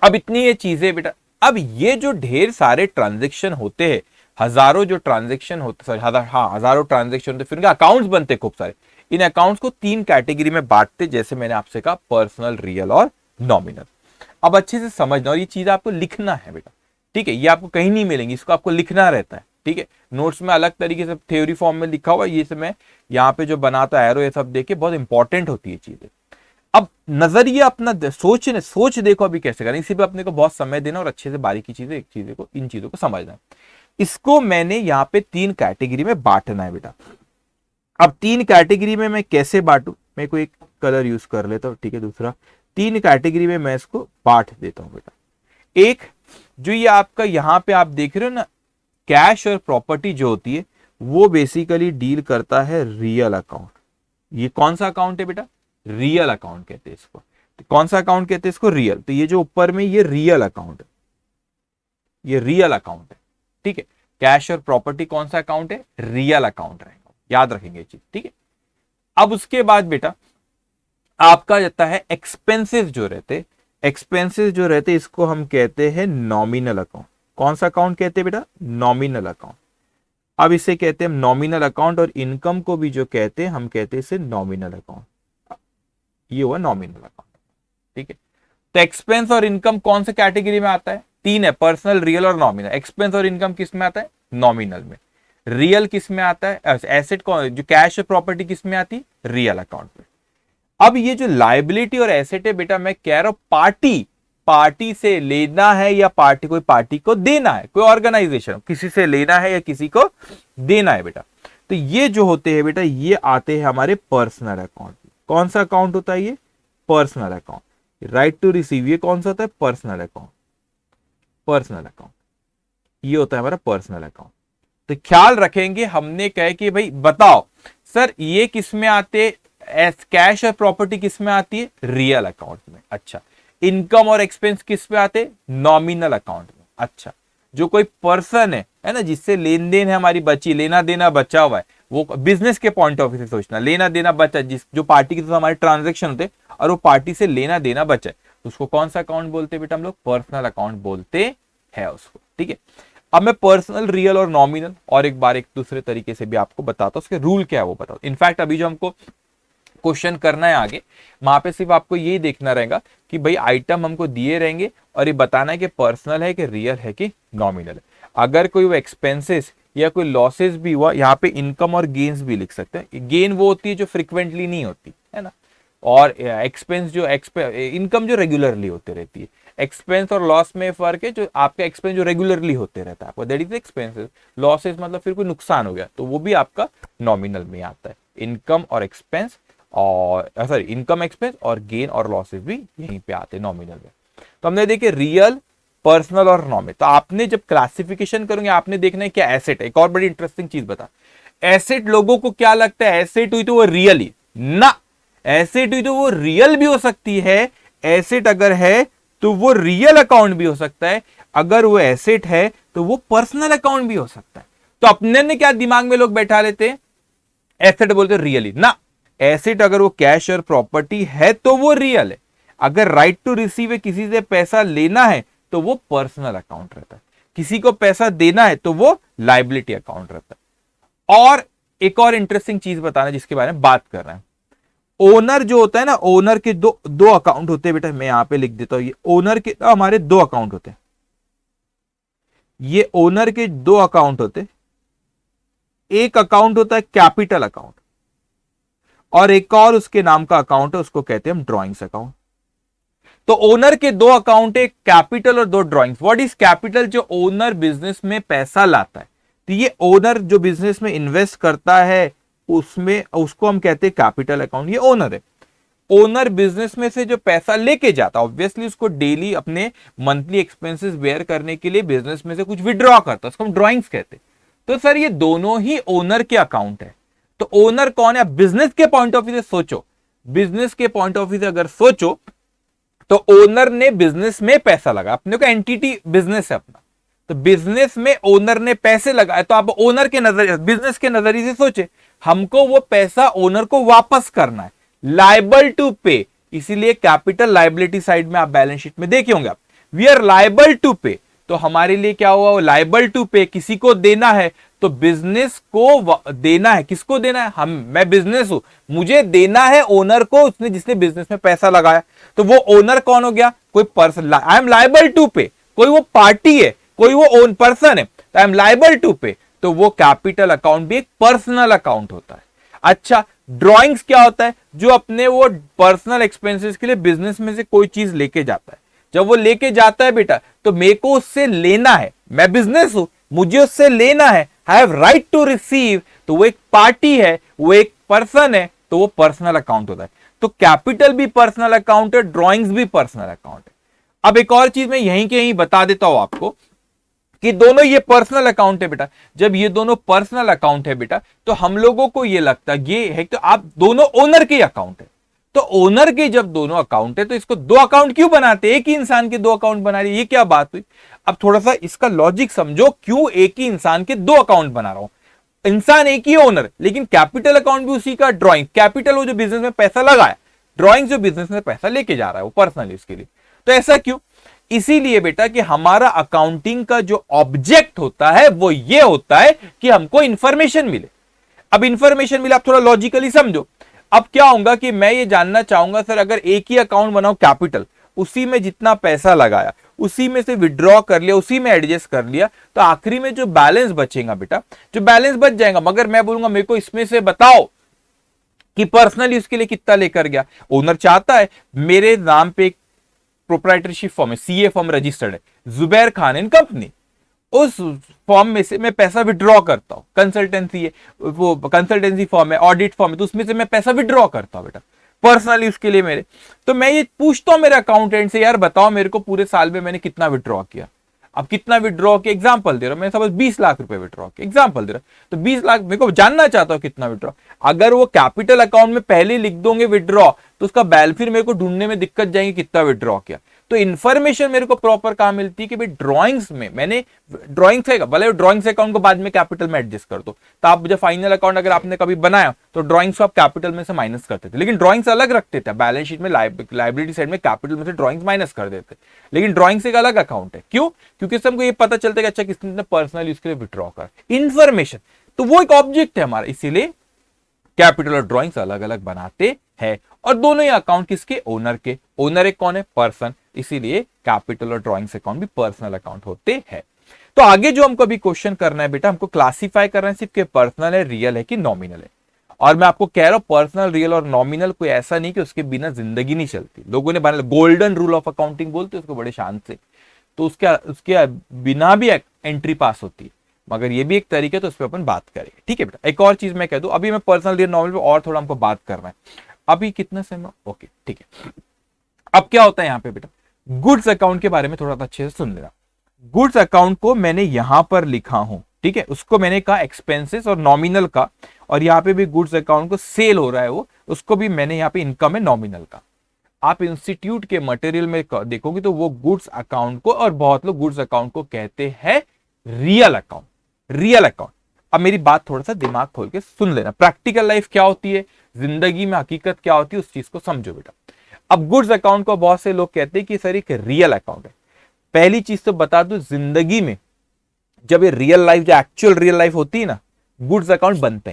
अब इतनी ये चीजें बेटा, अब ये जो ढेर सारे ट्रांजेक्शन होते हैं, हजारों जो ट्रांजेक्शन होते, हजारों ट्रांजेक्शन होते, फिर अकाउंट्स बनते खूब सारे। इन अकाउंट्स को तीन कैटेगरी में बांटते, जैसे मैंने आपसे कहा पर्सनल, रियल और नॉमिनल। अब अच्छे से समझना, और ये चीज आपको लिखना है बेटा, ठीक है, ये आपको कहीं नहीं मिलेंगी, इसको आपको लिखना रहता है, ठीक है। नोट्स में अलग तरीके से थ्योरी फॉर्म में लिखा हुआ, ये सब मैं यहाँ पे जो बनाता है एरो, ये सब देखे बहुत इंपॉर्टेंट होती है चीजें। अब नजरिया अपना सोच देखो अभी कैसे करें, इसी पे अपने को बहुत समय देना और अच्छे से बारीकी चीजें एक चीजें को इन चीजों को समझना है। इसको मैंने यहाँ पे 3 कैटेगरी में बांटना है बेटा। अब 3 कैटेगरी में मैं कैसे बांटू, मैं कोई एक कलर यूज कर लेता हूँ, ठीक है। दूसरा 3 कैटेगरी में मैं इसको बांट देता हूं बेटा। एक जो ये आपका यहां पे आप देख रहे हो ना, कैश और प्रॉपर्टी जो होती है वो बेसिकली डील करता है रियल अकाउंट। ये कौन सा अकाउंट है बेटा, रियल अकाउंट कहते हैं इसको। तो कौन सा अकाउंट कहते हैं इसको, रियल। तो ये जो ऊपर में ये रियल अकाउंट है, ये रियल अकाउंट है, ठीक है। कैश और प्रॉपर्टी कौन सा अकाउंट है, रियल अकाउंट रहेगा, याद रखेंगे ये चीज, ठीक है। अब उसके बाद बेटा आपका जाता है एक्सपेंसेस जो रहते, एक्सपेंसेस जो रहते इसको हम कहते हैं नॉमिनल अकाउंट। कौन सा अकाउंट कहते हैं बेटा, नॉमिनल अकाउंट। अब इसे कहते हैं नॉमिनल अकाउंट, और इनकम को भी जो कहते हैं हम कहते हैं इसे नॉमिनल अकाउंट। ये हुआ नॉमिनल अकाउंट, ठीक है। तो एक्सपेंस और इनकम कौन से कैटेगरी में आता है, 3 है, पर्सनल, रियल और नॉमिनल। एक्सपेंस और इनकम किस में आता है, नॉमिनल में। रियल किस में आता है, एसेट कौन, जो कैश और प्रॉपर्टी किस में आती है, रियल अकाउंट में। अब ये जो लायबिलिटी और एसेट है बेटा, मैं कह रहा हूं पार्टी से लेना है या कोई पार्टी को देना है, कोई ऑर्गेनाइजेशन किसी से लेना है या किसी को देना है बेटा। तो ये जो होते हैं बेटा, ये आते हैं हमारे पर्सनल अकाउंट। कौन सा अकाउंट होता है ये, personal account. Right to receive ये कौन सा होता है, पर्सनल अकाउंट। पर्सनल अकाउंट ये होता है हमारा पर्सनल अकाउंट। तो ख्याल रखेंगे, हमने कहे कि भाई बताओ सर ये किस में आते, कैश और प्रॉपर्टी किस में आती है, रियल अकाउंट में। अच्छा, इनकम और एक्सपेंस किस में आते, नॉमिनल अकाउंट में। अच्छा, जो कोई पर्सन है ना, जिससे लेन देन है हमारी बची, लेना देना बचा हुआ है, वो बिजनेस के पॉइंट ऑफ व्यू से सोचना, लेना देना बचा, जो पार्टी के साथ हमारे ट्रांजेक्शन होते और वो पार्टी से लेना देना बचा है, उसको कौन सा अकाउंट बोलते हैं बेटा, हम लोग पर्सनल अकाउंट बोलते हैं उसको, ठीक है। अब मैं पर्सनल, रियल और नॉमिनल और एक बार एक दूसरे तरीके से भी आपको बताता हूं, उसके रूल क्या है वो बताओ। इनफैक्ट अभी जो हमको क्वेश्चन करना है आगे, वहां पे सिर्फ आपको यही देखना रहेगा कि भाई आइटम हमको दिए रहेंगे और ये बताना है कि पर्सनल है कि रियल है कि नॉमिनल है। अगर कोई वो एक्सपेंसेस या कोई लॉसेस भी हुआ, यहाँ पे इनकम और गेन्स भी लिख सकते हैं। गेन वो होती है जो फ्रिक्वेंटली नहीं होती है ना, और एक्सपेंस जो इनकम जो रेगुलरली होते रहती है। एक्सपेंस और लॉस में फर्क है, जो आपका एक्सपेंस जो रेगुलरली होते रहता है आपको, दैट इज एक्सपेंसेस। लॉसेस मतलब फिर कोई नुकसान हो गया तो वो भी आपका नॉमिनल में आता है। इनकम और एक्सपेंस और सॉरी इनकम, एक्सपेंस और गेन और लॉसेस भी यहीं पे आते हैं नॉमिनल में। तो हमने देखे रियल, पर्सनल और नॉमिनल। तो आपने जब क्लासिफिकेशन करोगे आपने देखना है क्या एसेट है। एक और बड़ी इंटरेस्टिंग चीज बता, एसेट लोगों को क्या लगता है, एसेट हुई तो वो रियल ही ना, एसेट हुई तो वो रियल भी हो सकती है। एसेट अगर है तो वो रियल अकाउंट भी हो सकता है, अगर वो एसेट है तो वो पर्सनल अकाउंट भी हो सकता है। तो अपने ने क्या दिमाग में लोग बैठा लेते हैं, एसेट बोलते रियली ना, एसेट अगर वो कैश और प्रॉपर्टी है तो वो रियल है, अगर राइट टू रिसीव है, किसी से पैसा लेना है तो वो पर्सनल अकाउंट रहता है, किसी को पैसा देना है तो वो लायबिलिटी अकाउंट रहता है। और एक और इंटरेस्टिंग चीज बताना जिसके बारे में बात कर रहे हैं, ओनर जो होता है ना, ओनर के दो अकाउंट होते हैं बेटा, मैं यहां पे लिख देता हूं, ये ओनर के हमारे 2 अकाउंट होते हैं, ये ओनर के 2 अकाउंट होते हैं। एक अकाउंट होता है कैपिटल अकाउंट और एक और उसके नाम का अकाउंट है, उसको कहते हैं हम ड्रॉइंग्स अकाउंट। तो ओनर के 2 अकाउंट है, कैपिटल और 2 ड्रॉइंग्स। व्हाट इज कैपिटल, जो ओनर बिजनेस में पैसा लाता है, तो ये ओनर जो बिजनेस में इन्वेस्ट करता है उसमें, उसको हम कहते हैं कैपिटल अकाउंट, ये ओनर है। ओनर बिजनेस में से जो पैसा लेके जाता है, ऑब्वियसली उसको डेली अपने मंथली एक्सपेंसेस बेयर करने के लिए बिजनेस में से कुछ विड्रॉ करता है, उसको हम ड्रॉइंग्स कहते हैं। तो सर ये दोनों ही ओनर के अकाउंट है। तो ओनर कौन है, बिजनेस के पॉइंट ऑफ व्यू से सोचो, बिजनेस के पॉइंट ऑफ व्यू से अगर सोचो तो ओनर ने बिजनेस में पैसा लगा, अपने को एंटिटी बिजनेस है अपना, तो बिजनेस में ओनर ने पैसे लगाए, तो आप ओनर के नजरिए, बिजनेस के नजरिए से सोचे, हमको वो पैसा ओनर को वापस करना है, लायबल टू पे। इसीलिए कैपिटल लायबिलिटी साइड में आप बैलेंस शीट में देखे होंगे आप, we are liable to pay. तो हमारे लिए क्या हुआ, लायबल टू पे, किसी को देना है, तो बिजनेस को देना है, किसको देना है, मैं बिजनेस हूं, मुझे देना है ओनर को, उसने जिसने बिजनेस में पैसा लगाया। तो वो ओनर कौन हो गया, कोई person, I am liable to pay, कोई वो पार्टी है, कोई वो ओन पर्सन है, तो आई एम लायबल टू पे, तो वो कैपिटल अकाउंट भी एक पर्सनल अकाउंट होता है। अच्छा, ड्रॉइंग्स क्या होता है, जो अपने वो पर्सनल एक्सपेंसेस के लिए बिजनेस में से कोई चीज लेके जाता है, जब वो लेके जाता है बेटा, तो मेरे को उससे लेना है, मैं बिजनेस हूं, मुझे उससे लेना है, I have right to receive, तो वो एक पार्टी है, वो एक पर्सन है, तो वो पर्सनल अकाउंट होता है। तो कैपिटल भी पर्सनल अकाउंट है, ड्रॉइंग्स भी पर्सनल अकाउंट है। अब एक और चीज मैं यहीं के यहीं बता देता हूं आपको कि दोनों ये पर्सनल अकाउंट है बेटा। जब ये दोनों पर्सनल अकाउंट है बेटा, तो हम लोगों को ये लगता है ये है कि आप दोनों ओनर के अकाउंट है, तो ओनर के जब दोनों अकाउंट है तो इसको दो अकाउंट क्यों बनाते, एक ही इंसान के दो अकाउंट बना रहे, ये क्या बात हुई। अब थोड़ा सा इसका लॉजिक समझो, क्यों एक ही इंसान के दो अकाउंट बना रहा हूं। इंसान एक ही ओनर, लेकिन कैपिटल अकाउंट भी उसी का, ड्रॉइंग कैपिटल वो जो बिजनेस में पैसा लगाया, ड्रॉइंग जो बिजनेस में पैसा लेके जा रहा है वो पर्सनल यूज के लिए। तो ऐसा क्यों, इसीलिए बेटा कि हमारा अकाउंटिंग का जो ऑब्जेक्ट होता है वो ये होता है कि हमको इंफॉर्मेशन मिले। अब इंफॉर्मेशन मिले, आप थोड़ा लॉजिकली समझो। अब क्या होगा कि मैं ये जानना चाहूंगा सर, अगर एक ही अकाउंट बनाओ कैपिटल, उसी में जितना पैसा लगाया उसी में से विड्रॉ कर लिया, उसी में एडजस्ट कर लिया, तो आखिरी में जो बैलेंस बचेगा बेटा, जो बैलेंस बच जाएगा, मगर मैं बोलूंगा मेरे को इसमें से बताओ कि पर्सनल यूज के लिए कितना लेकर गया। ओनर चाहता है मेरे नाम पे एक प्रोप्राइटरशिप फॉर्म है, सीए फॉर्म रजिस्टर्ड है, जुबैर खान एंड कंपनी, उस फॉर्म में से मैं पैसा विड्रॉ करता हूं, कंसल्टेंसी है, वो कंसल्टेंसी फॉर्म है, ऑडिट फॉर्म है, तो उसमें से मैं पैसा विड्रॉ करता हूं बेटा पर्सनल यूज के लिए मेरे। तो मैं ये पूछता हूं मेरे अकाउंटेंट से, यार बताओ मेरे को पूरे साल में मैंने कितना विड्रॉ किया। अब कितना विड्रॉ किया, एग्जांपल दे रहा हूं मैं, सपोज 20 लाख रुपए विड्रॉ किया, एग्जांपल दे रहा हूं, तो 20 लाख मेरे को जानना चाहता हूं कितना विड्रॉ। अगर वो कैपिटल अकाउंट में पहले लिख दोगे विड्रॉ, तो उसका फिर मेरे को ढूंढने में दिक्कत जाएगी कितना विड्रॉ किया। तो इन्फॉर्मेशन मेरे को प्रॉपर कहां मिलती है कि भाई ड्राइंग्स में मैंने, ड्राइंग्स है, भले ड्राइंग्स अकाउंट को बाद में कैपिटल में एडजस्ट कर दो, तो आप जब फाइनल अकाउंट अगर आपने कभी बनाया तो ड्राइंग्स को आप कैपिटल में से माइनस करते थे, लेकिन ड्राइंग्स अलग रखते थे, बैलेंस शीट में लाइबिलिटी साइड में कैपिटल में से ड्राइंग्स माइनस कर देते, लेकिन ड्राइंग्स एक अलग अकाउंट है। क्यों, क्योंकि हमको ये पता चलता है कि अच्छा किसने पर्सनल यूज के लिए विड्रॉ कर, इन्फॉर्मेशन, तो वो एक ऑब्जेक्ट है हमारा, इसीलिए कैपिटल और ड्राइंग्स अलग अलग बनाते हैं। और दोनों ही अकाउंट किसके, ओनर के, ओनर एक कौन है, पर्सन, इसीलिए कैपिटल और ड्राइंग्स अकाउंट भी पर्सनल अकाउंट होते हैं। तो आगे जो हमको अभी क्वेश्चन करना है बेटा, हमको क्लासिफाई करना है सिर्फ कि पर्सनल है, रियल है कि नॉमिनल है। और मैं आपको कह रहा हूं पर्सनल, रियल और नॉमिनल कोई ऐसा नहीं कि उसके बिना जिंदगी नहीं चलती। लोगों ने बना गोल्डन रूल ऑफ अकाउंटिंग बोलते हैं उसको बड़े शान से, तो उसके बिना भी एंट्री पास होती है, मगर ये भी एक तरीका है, तो उस पर अपन बात करेंगे। ठीक है बेटा, एक और चीज मैं कह दूं, अभी मैं पर्सनल रियल नॉमिनल पे और थोड़ा हमको बात करना है। अभी कितना समय, ओके ठीक है। अब क्या होता है यहाँ पे बेटा, गुड्स अकाउंट के बारे में थोड़ा सा अच्छे से सुन लेना। गुड्स अकाउंट को मैंने यहां पर लिखा हूं, ठीक है, उसको मैंने कहा एक्सपेंसेस और नॉमिनल का, और यहाँ पे भी गुड्स अकाउंट को सेल हो रहा है वो, उसको भी मैंने यहाँ पे इनकम है नॉमिनल का। आप इंस्टीट्यूट के मटेरियल में देखोगे तो वो गुड्स अकाउंट को, और बहुत लोग गुड्स अकाउंट को कहते हैं रियल अकाउंट, रियल अकाउंट। अब मेरी बात थोड़ा सा दिमाग खोल के सुन लेना, प्रैक्टिकल लाइफ क्या होती है, जिंदगी में हकीकत क्या होती है, उस चीज को समझो बेटा। अब गुड्स अकाउंट को बहुत से लोग कहते हैं कि सर एक रियल अकाउंट है। पहली चीज तो बता दो, जिंदगी में जब ये रियल लाइफ, जो एक्चुअल रियल लाइफ होती है ना, गुड्स अकाउंट बनता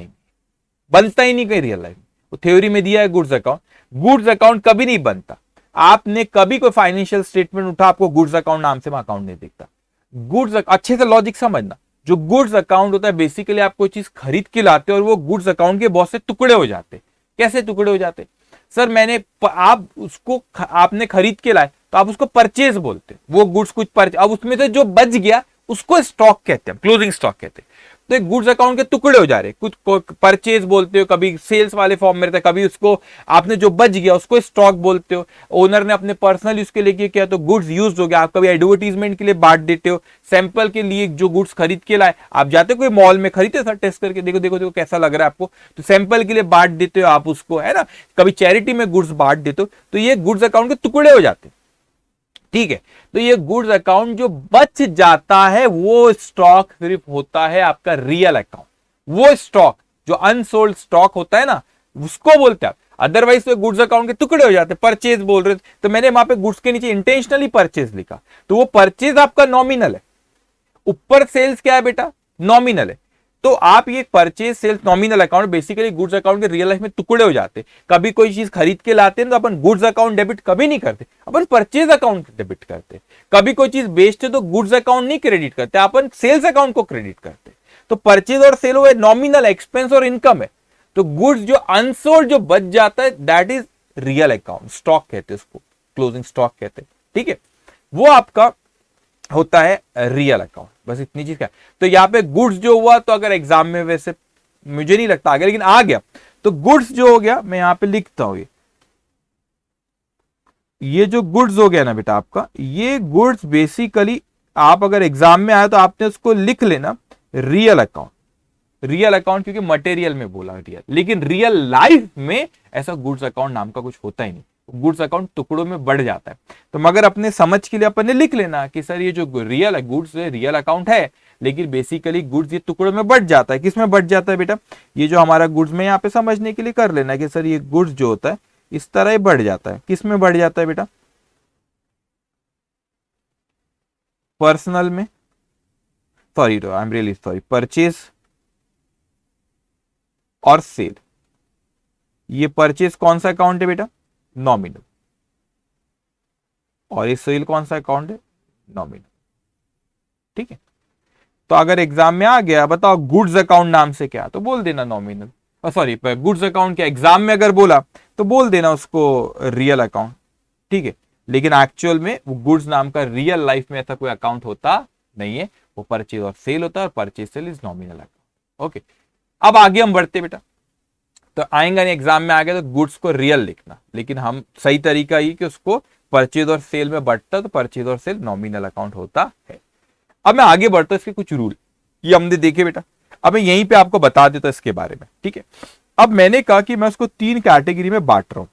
ही नहीं कहीं रियल लाइफ। वो थ्योरी में दिया है गुड्स अकाउंट कभी नहीं बनता। आपने कभी कोई फाइनेंशियल स्टेटमेंट उठा, आपको गुड्स अकाउंट नाम से अकाउंट नहीं दिखता। गुड्स, अच्छे से लॉजिक समझना, जो गुड्स अकाउंट होता है बेसिकली आप कोई चीज खरीद के लाते हो और वो गुड्स अकाउंट के बहुत से टुकड़े हो जाते। कैसे टुकड़े हो जाते, सर आपने खरीद के लाए तो आप उसको परचेज बोलते, वो गुड्स कुछ परचेज, अब उसमें से जो बच गया उसको स्टॉक कहते हैं, क्लोजिंग स्टॉक कहते हैं। तो एक गुड्स अकाउंट के टुकड़े हो जा रहे, कुछ परचेज बोलते हो, कभी सेल्स वाले फॉर्म में रहता है, कभी उसको आपने जो बच गया उसको स्टॉक बोलते हो। ओनर ने अपने पर्सनल यूज के लिए किया तो गुड्स यूज हो गया, आप कभी एडवर्टीजमेंट के लिए बांट देते हो, सैंपल के लिए जो गुड्स खरीद के लाए, आप जाते हो कोई मॉल में खरीदते सर टेस्ट करके देखो देखो देखो कैसा लग रहा है आपको, तो सैंपल के लिए बांट देते हो आप उसको, है ना, कभी चैरिटी में गुड्स बांट देते हो, तो ये गुड्स अकाउंट के टुकड़े हो जाते हैं। ठीक है, तो ये गुड्स अकाउंट जो बच जाता है वो स्टॉक सिर्फ होता है आपका रियल अकाउंट। वो स्टॉक जो अनसोल्ड स्टॉक होता है ना, उसको बोलते हैं। अदरवाइज तो गुड्स अकाउंट के टुकड़े हो जाते, परचेज बोल रहे थे तो मैंने वहां पे गुड्स के नीचे इंटेंशनली परचेज लिखा, तो वो परचेज आपका नॉमिनल है, ऊपर सेल्स क्या है बेटा, नॉमिनल है। तो आप ये purchase sales nominal account basically goods account के रियल लाइफ में टुकड़े हो जाते। कभी कोई चीज खरीद के लाते हैं तो अपन गुड्स अकाउंट डेबिट कभी नहीं करते, अपन परचेज अकाउंट डेबिट करते। कभी कोई चीज बेचते तो गुड्स अकाउंट नहीं क्रेडिट करते, अपन सेल्स अकाउंट को क्रेडिट करते। तो परचेज और सेल वो नॉमिनल एक्सपेंस और इनकम है। तो गुड्स जो अनसोल्ड जो बच जाता है that is real account, stock कहते हैं उसको, क्लोजिंग स्टॉक कहते हैं, ठीक है। वो आपका होता है रियल अकाउंट, बस इतनी चीज क्या। तो यहाँ पे गुड्स जो हुआ, तो अगर एग्जाम में वैसे मुझे नहीं लगता आ गया, लेकिन आ गया, तो गुड्स जो हो गया मैं यहां पे लिखता हूं, ये जो गुड्स हो गया ना बेटा आपका, ये गुड्स बेसिकली आप अगर एग्जाम में आया तो आपने उसको लिख लेना रियल अकाउंट। रियल अकाउंट क्योंकि मटेरियल में बोला रियल, लेकिन रियल लाइफ में ऐसा गुड्स अकाउंट नाम का कुछ होता ही नहीं, गुड्स अकाउंट टुकड़ों में बढ़ जाता है। तो मगर अपने समझ के लिए अपन ने लिख लेना कि सर ये जो रियल गुड्स है रियल अकाउंट है, लेकिन बेसिकली गुड्स ये टुकड़ों में बढ़ जाता है। किस में बढ़ जाता है बेटा, ये जो हमारा गुड्स में यहाँ पे समझने के लिए कर लेना कि सर ये गुड्स जो होता है इस तरह ही बढ़ जाता है। किस में बढ़ जाता है बेटा, पर्सनल में, sorry I am really sorry, purchase और सेल। ये परचेज कौन सा अकाउंट है बेटा, नॉमिनल, और ये सेल कौन सा अकाउंट है, नॉमिनल, ठीक है। तो अगर एग्जाम में आ गया बताओ गुड्स अकाउंट नाम से क्या, तो बोल देना नॉमिनल, सॉरी गुड्स अकाउंट क्या, एग्जाम में अगर बोला तो बोल देना उसको रियल अकाउंट, ठीक है। लेकिन एक्चुअल में वो गुड्स नाम का रियल लाइफ में ऐसा कोई अकाउंट होता नहीं है, वो परचेज और सेल होता है, और purchase sale is nominal account. Okay, अब आगे हम बढ़ते बेटा। तो आएंगे नहीं एग्जाम में आ गया तो गुड्स को रियल लिखना, लेकिन हम सही तरीका ही कि उसको परचेज और सेल में बढ़ता, तो परचेज और सेल नॉमिनल अकाउंट होता है। अब मैं आगे बढ़ता हूं, इसके कुछ रूल ये हमने देखे बेटा, अब मैं यहीं पे आपको बता देता इसके बारे में, ठीक है। अब मैंने कहा कि मैं उसको 3 कैटेगरी में बांट रहा हूं।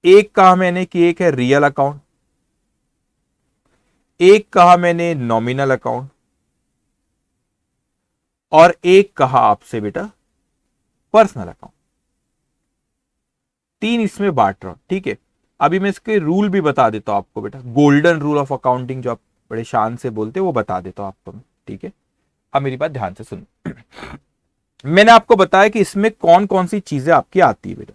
एक कहा मैंने कि एक है रियल अकाउंट, एक कहा मैंने नॉमिनल अकाउंट, और एक कहा आपसे बेटा पर्सनल अकाउंट। 3 इसमें बांट रहा हूं, ठीक है। अभी मैं इसके रूल भी बता देता हूं आपको बेटा, गोल्डन रूल ऑफ अकाउंटिंग जो आप बड़े शान से बोलते हैं वो बता देता हूं आपको मैं, ठीक है। अब मेरी बात ध्यान से सुन। मैंने आपको बताया कि इसमें कौन कौन सी चीजें आपकी आती है बेटा,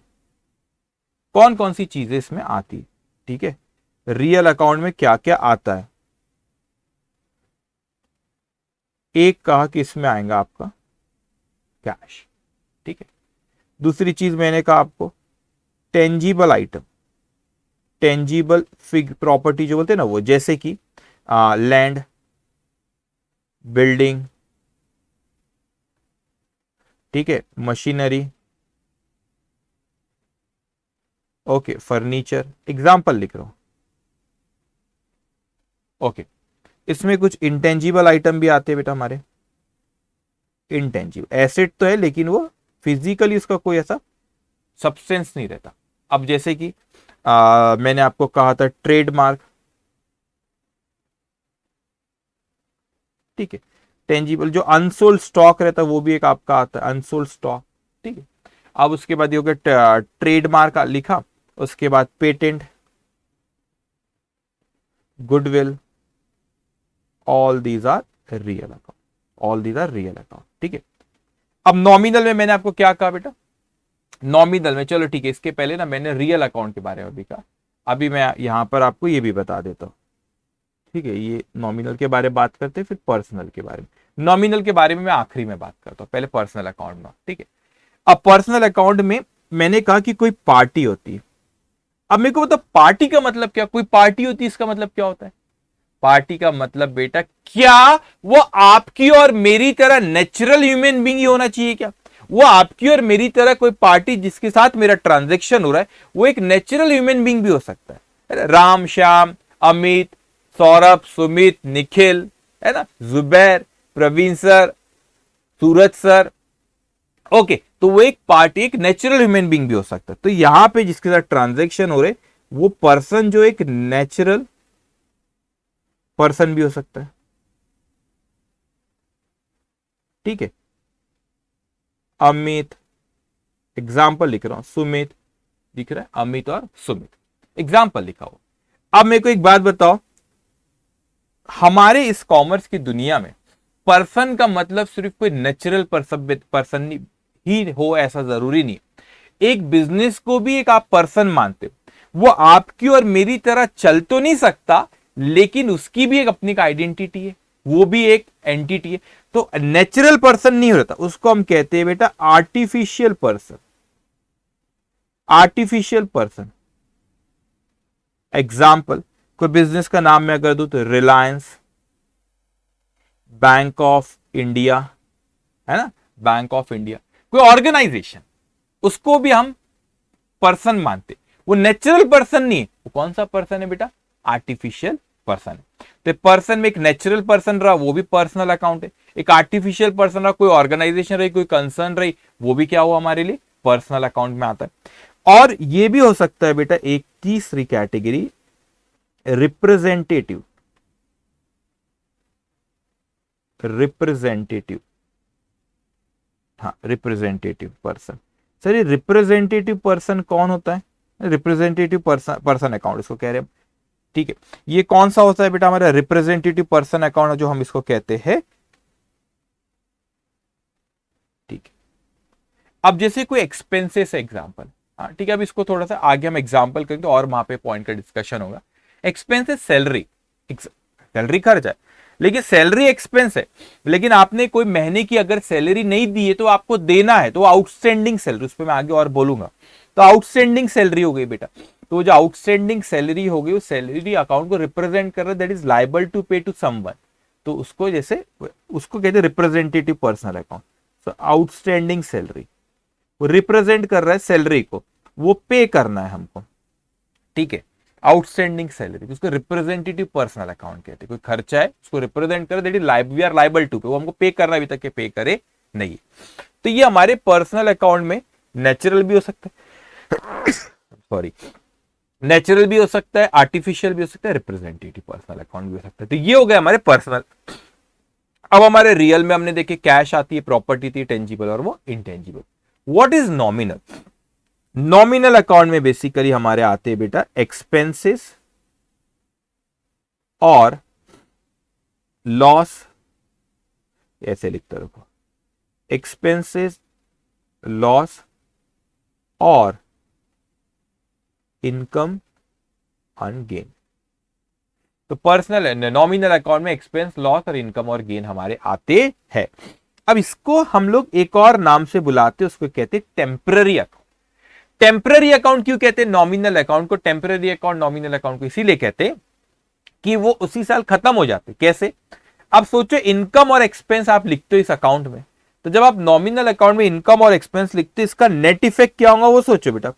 कौन कौन सी चीजें इसमें आती है, ठीक है। रियल अकाउंट में क्या क्या आता है। एक कहा कि इसमें आएगा आपका कैश, ठीक है। दूसरी चीज मैंने कहा आपको tangible item, tangible fig property जो बोलते हैं ना वो, जैसे कि लैंड, बिल्डिंग, ठीक है, मशीनरी, ओके, फर्नीचर, एग्जाम्पल लिख रहा हूं, ओके। इसमें कुछ इंटेंजिबल आइटम भी आते हैं बेटा हमारे, इंटेंजिबल एसेट तो है लेकिन वो फिजिकली उसका कोई ऐसा सब्सटेंस नहीं रहता। अब जैसे कि मैंने आपको कहा था ट्रेडमार्क, ठीक है। टेंजिबल जो अनसोल्ड स्टॉक रहता है वो भी एक आपका आता है, अनसोल्ड स्टॉक, ठीक है। अब उसके बाद ये हो गया ट्रेडमार्क लिखा, उसके बाद patent, goodwill, all these are real account, all these are real account, ठीक है। अब नॉमिनल में मैंने आपको क्या कहा बेटा, नॉमिनल में चलो ठीक है, इसके पहले ना मैंने रियल अकाउंट के बारे में भी कहा, अभी मैं यहां पर आपको ये भी बता देता हूं, ठीक है। ये नॉमिनल के बारे में बात करते हैं, फिर पर्सनल के बारे में। नॉमिनल के बारे में मैं आखिरी में बात करता हूं, पहले पर्सनल अकाउंट में, ठीक है। अब पर्सनल अकाउंट में मैंने कहा कि कोई पार्टी होती है। अब मेरे को बता पार्टी का मतलब क्या, कोई पार्टी होती है इसका मतलब क्या होता है। पार्टी का मतलब बेटा क्या वो आपकी और मेरी तरह नेचुरल ह्यूमन बीइंग ही होना चाहिए क्या, वो आपकी और मेरी तरह कोई पार्टी जिसके साथ मेरा ट्रांजैक्शन हो रहा है वो एक नेचुरल ह्यूमन बीइंग भी हो सकता है। राम, श्याम, अमित, सौरभ, सुमित, निखिल, है ना, जुबैर, प्रवीण सर, सूरज सर, ओके। तो वो एक पार्टी एक नेचुरल ह्यूमन बीइंग भी हो सकता है। तो यहां पे जिसके साथ ट्रांजैक्शन हो रहे वो पर्सन जो एक नेचुरल पर्सन भी हो सकता है, ठीक है। अमित, एग्जाम्पल लिख रहा हूं, सुमित, दिख रहा है, अमित और सुमित, एग्जाम्पल लिखा हुआ। अब मेरे को एक बात बताओ, हमारे इस कॉमर्स की दुनिया में पर्सन का मतलब सिर्फ कोई नेचुरल पर्सन ही हो ऐसा जरूरी नहीं। एक बिजनेस को भी एक आप पर्सन मानते हो, वो आपकी और मेरी तरह चल तो नहीं सकता, लेकिन उसकी भी एक अपनी का आइडेंटिटी है, वो भी एक एंटिटी है। तो नेचुरल पर्सन नहीं होता, उसको हम कहते हैं बेटा artificial person. Artificial person example, कोई बिजनेस का नाम मैं अगर दूं तो रिलायंस, बैंक ऑफ इंडिया, है ना, बैंक ऑफ इंडिया। कोई ऑर्गेनाइजेशन, उसको भी हम पर्सन मानते, वो नेचुरल पर्सन नहीं है। वो कौन सा पर्सन है बेटा? आर्टिफिशियल पर्सन है। तो पर्सन में एक नेचुरल पर्सन रहा, वो भी पर्सनल अकाउंट है। एक आर्टिफिशियल पर्सन रहा, कोई ऑर्गेनाइजेशन रही, कोई कंसर्न रही, वो भी क्या हुआ हमारे लिए? पर्सनल अकाउंट में आता है। और ये भी हो सकता है बेटा एक तीसरी कैटेगरी, रिप्रेजेंटेटिव। रिप्रेजेंटेटिव, हाँ, रिप्रेजेंटेटिव पर्सन। सर ये रिप्रेजेंटेटिव पर्सन कौन होता है? रिप्रेजेंटेटिव पर्सन अकाउंट इसको कह रहे हैं, ठीक है। ये कौन सा होता है बेटा? हमारा रिप्रेजेंटेटिव पर्सन अकाउंट जो हम इसको कहते हैं, ठीक है। अब जैसे कोई एक्सपेंसेस है एग्जांपल, हाँ ठीक है, अब इसको थोड़ा सा आगे हम एग्जांपल करेंगे और वहां पे पॉइंट का डिस्कशन होगा। एक्सपेंसेस सैलरी, सैलरी खर्च है, लेकिन सैलरी एक्सपेंस है, लेकिन आपने कोई महीने की अगर सैलरी नहीं दी है तो आपको देना है, तो आउटस्टैंडिंग सैलरी, उस पर मैं आगे और बोलूंगा। तो आउटस्टैंडिंग सैलरी हो गई बेटा। तो जो आउटस्टैंडिंग सैलरी हो गई, वो सैलरी अकाउंट को रिप्रेजेंट कर रहा है, दैट इज लायबल टू पे टू समवन। तो उसको जैसे उसको कहते हैं रिप्रेजेंटेटिव पर्सनल अकाउंट। तो आउटस्टैंडिंग सैलरी वो रिप्रेजेंट कर रहा है सैलरी को, वो पे करना है हमको, ठीक है। आउटस्टैंडिंग सैलरी उसको रिप्रेजेंटेटिव पर्सनल अकाउंट कहते हैं। कोई खर्चा है उसको रिप्रेजेंट करे, that is we are liable to pay, वो हमको पे करना, अभी तक के पे करे नहीं। तो ये हमारे पर्सनल अकाउंट में नेचुरल भी हो सकता है सॉरी, नेचुरल भी हो सकता है, आर्टिफिशियल भी हो सकता है, रिप्रेजेंटेटिव पर्सनल अकाउंट भी हो सकता है। तो ये हो गए हमारे पर्सनल। अब हमारे रियल में हमने देखे कैश आती है, प्रॉपर्टी थी, टेंजिबल और वो intangible. What is nominal? Nominal account में बेसिकली हमारे आते हैं बेटा एक्सपेंसेस और लॉस, ऐसे लिखते रखो, एक्सपेंसेस, लॉस और इनकम एंड गेन। तो पर्सनल नॉमिनल अकाउंट में एक्सपेंस, लॉस और इनकम और गेन हमारे आते हैं। अब इसको हम लोग एक और नाम से बुलाते हैं, उसको कहते हैं टेम्पररी अकाउंट। टेम्पररी अकाउंट क्यों कहते हैं नॉमिनल अकाउंट को? टेम्पररी अकाउंट नॉमिनल अकाउंट को इसीलिए कहते हैं कि वो उसी साल खत्म हो जाते। कैसे? अब सोचो इनकम और एक्सपेंस आप लिखते हो इस अकाउंट में, तो जब आप नॉमिनल अकाउंट में इनकम और एक्सपेंस लिखते हो, इसका नेट इफेक्ट क्या होगा वो सोचो बेटा।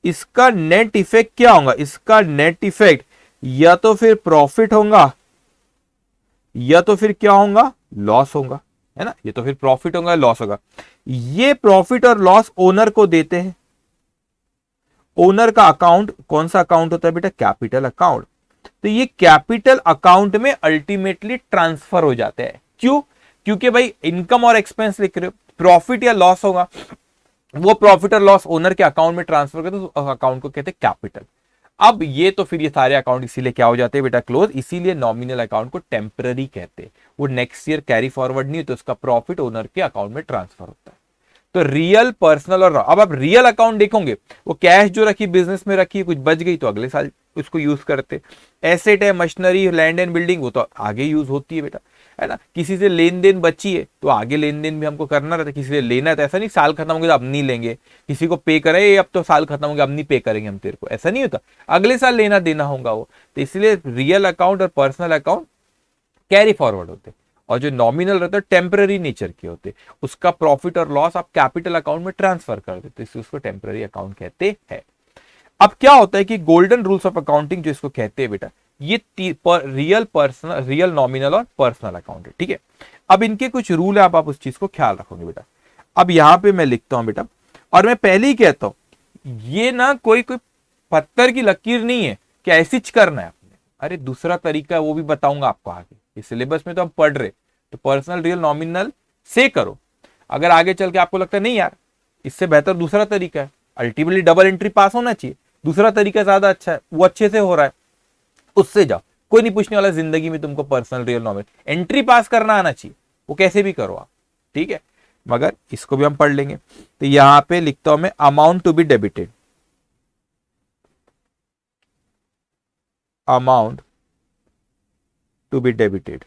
इसका नेट इफेक्ट क्या होगा? इसका नेट इफेक्ट या तो फिर प्रॉफिट होगा या तो फिर क्या होगा? लॉस होगा, है ना। ये तो फिर प्रॉफिट होगा, लॉस होगा। ये प्रॉफिट और लॉस ओनर को देते हैं। ओनर का अकाउंट कौन सा अकाउंट होता है बेटा? Capital account. तो ये कैपिटल अकाउंट में अल्टीमेटली ट्रांसफर हो जाते हैं। क्यों? क्योंकि भाई इनकम और एक्सपेंस लिख रहे हो, प्रॉफिट या लॉस होगा, वो प्रॉफिट और लॉस ओनर के अकाउंट में ट्रांसफर करते, तो अकाउंट को कहते हैं कैपिटल। अब ये तो फिर ये सारे अकाउंट इसीलिए क्या हो जाते हैं बेटा? क्लोज। इसीलिए नॉमिनल अकाउंट को टेम्पररी कहते हैं। वो नेक्स्ट ईयर कैरी फॉरवर्ड नहीं होता, उसका प्रॉफिट ओनर के अकाउंट में ट्रांसफर होता है। तो रियल, पर्सनल और अब आप रियल अकाउंट देखोगे, वो कैश जो रखी बिजनेस में रखी, कुछ बच गई तो अगले साल उसको यूज करते। एसेट है, मशीनरी, लैंड एंड बिल्डिंग, वो तो आगे यूज होती है बेटा, है ना। किसी से लेन देन बची है तो आगे लेन देन भी हमको करना रहता है। किसी से लेना है तो ऐसा नहीं साल खत्म हो गया तो अब नहीं लेंगे। किसी को पे करे, अब तो साल खत्म हो गया अब नहीं पे करेंगे हम तेरे को, ऐसा नहीं होता, अगले साल लेना देना होगा वो। तो इसलिए रियल अकाउंट और पर्सनल अकाउंट कैरी फॉरवर्ड होते, और जो नॉमिनल रहता है टेम्पररी नेचर के होते, उसका प्रॉफिट और लॉस आप कैपिटल अकाउंट में ट्रांसफर कर देते, इसलिए उसको टेम्पररी अकाउंट कहते हैं। अब क्या होता है कि गोल्डन रूल्स ऑफ अकाउंटिंग जो इसको कहते हैं बेटा, ये रियल, पर्सनल, रियल, नॉमिनल और पर्सनल अकाउंट है, ठीक है। अब इनके कुछ रूल है, आप उस चीज को ख्याल रखोगे बेटा। अब यहां पे मैं लिखता हूं बेटा, और मैं पहले ही कहता हूं, ये ना कोई पत्थर की लकीर नहीं है कि ऐसी करना है आपने। अरे दूसरा तरीका है, वो भी बताऊंगा आपको आगे। इस सिलेबस में तो हम पढ़ रहे, तो पर्सनल, रियल, नॉमिनल से करो। अगर आगे चल के आपको लगता है नहीं यार इससे बेहतर दूसरा तरीका है, अल्टीमेटली डबल एंट्री पास होना चाहिए, दूसरा तरीका ज्यादा अच्छा है, वो अच्छे से हो रहा है, उससे जाओ। कोई नहीं पूछने वाला जिंदगी में तुमको पर्सनल रियल नॉमिनल, एंट्री पास करना आना चाहिए, वो कैसे भी करो आप, ठीक है। मगर इसको भी हम पढ़ लेंगे। तो यहां पे लिखता हूं मैं amount to be debited, amount to be debited,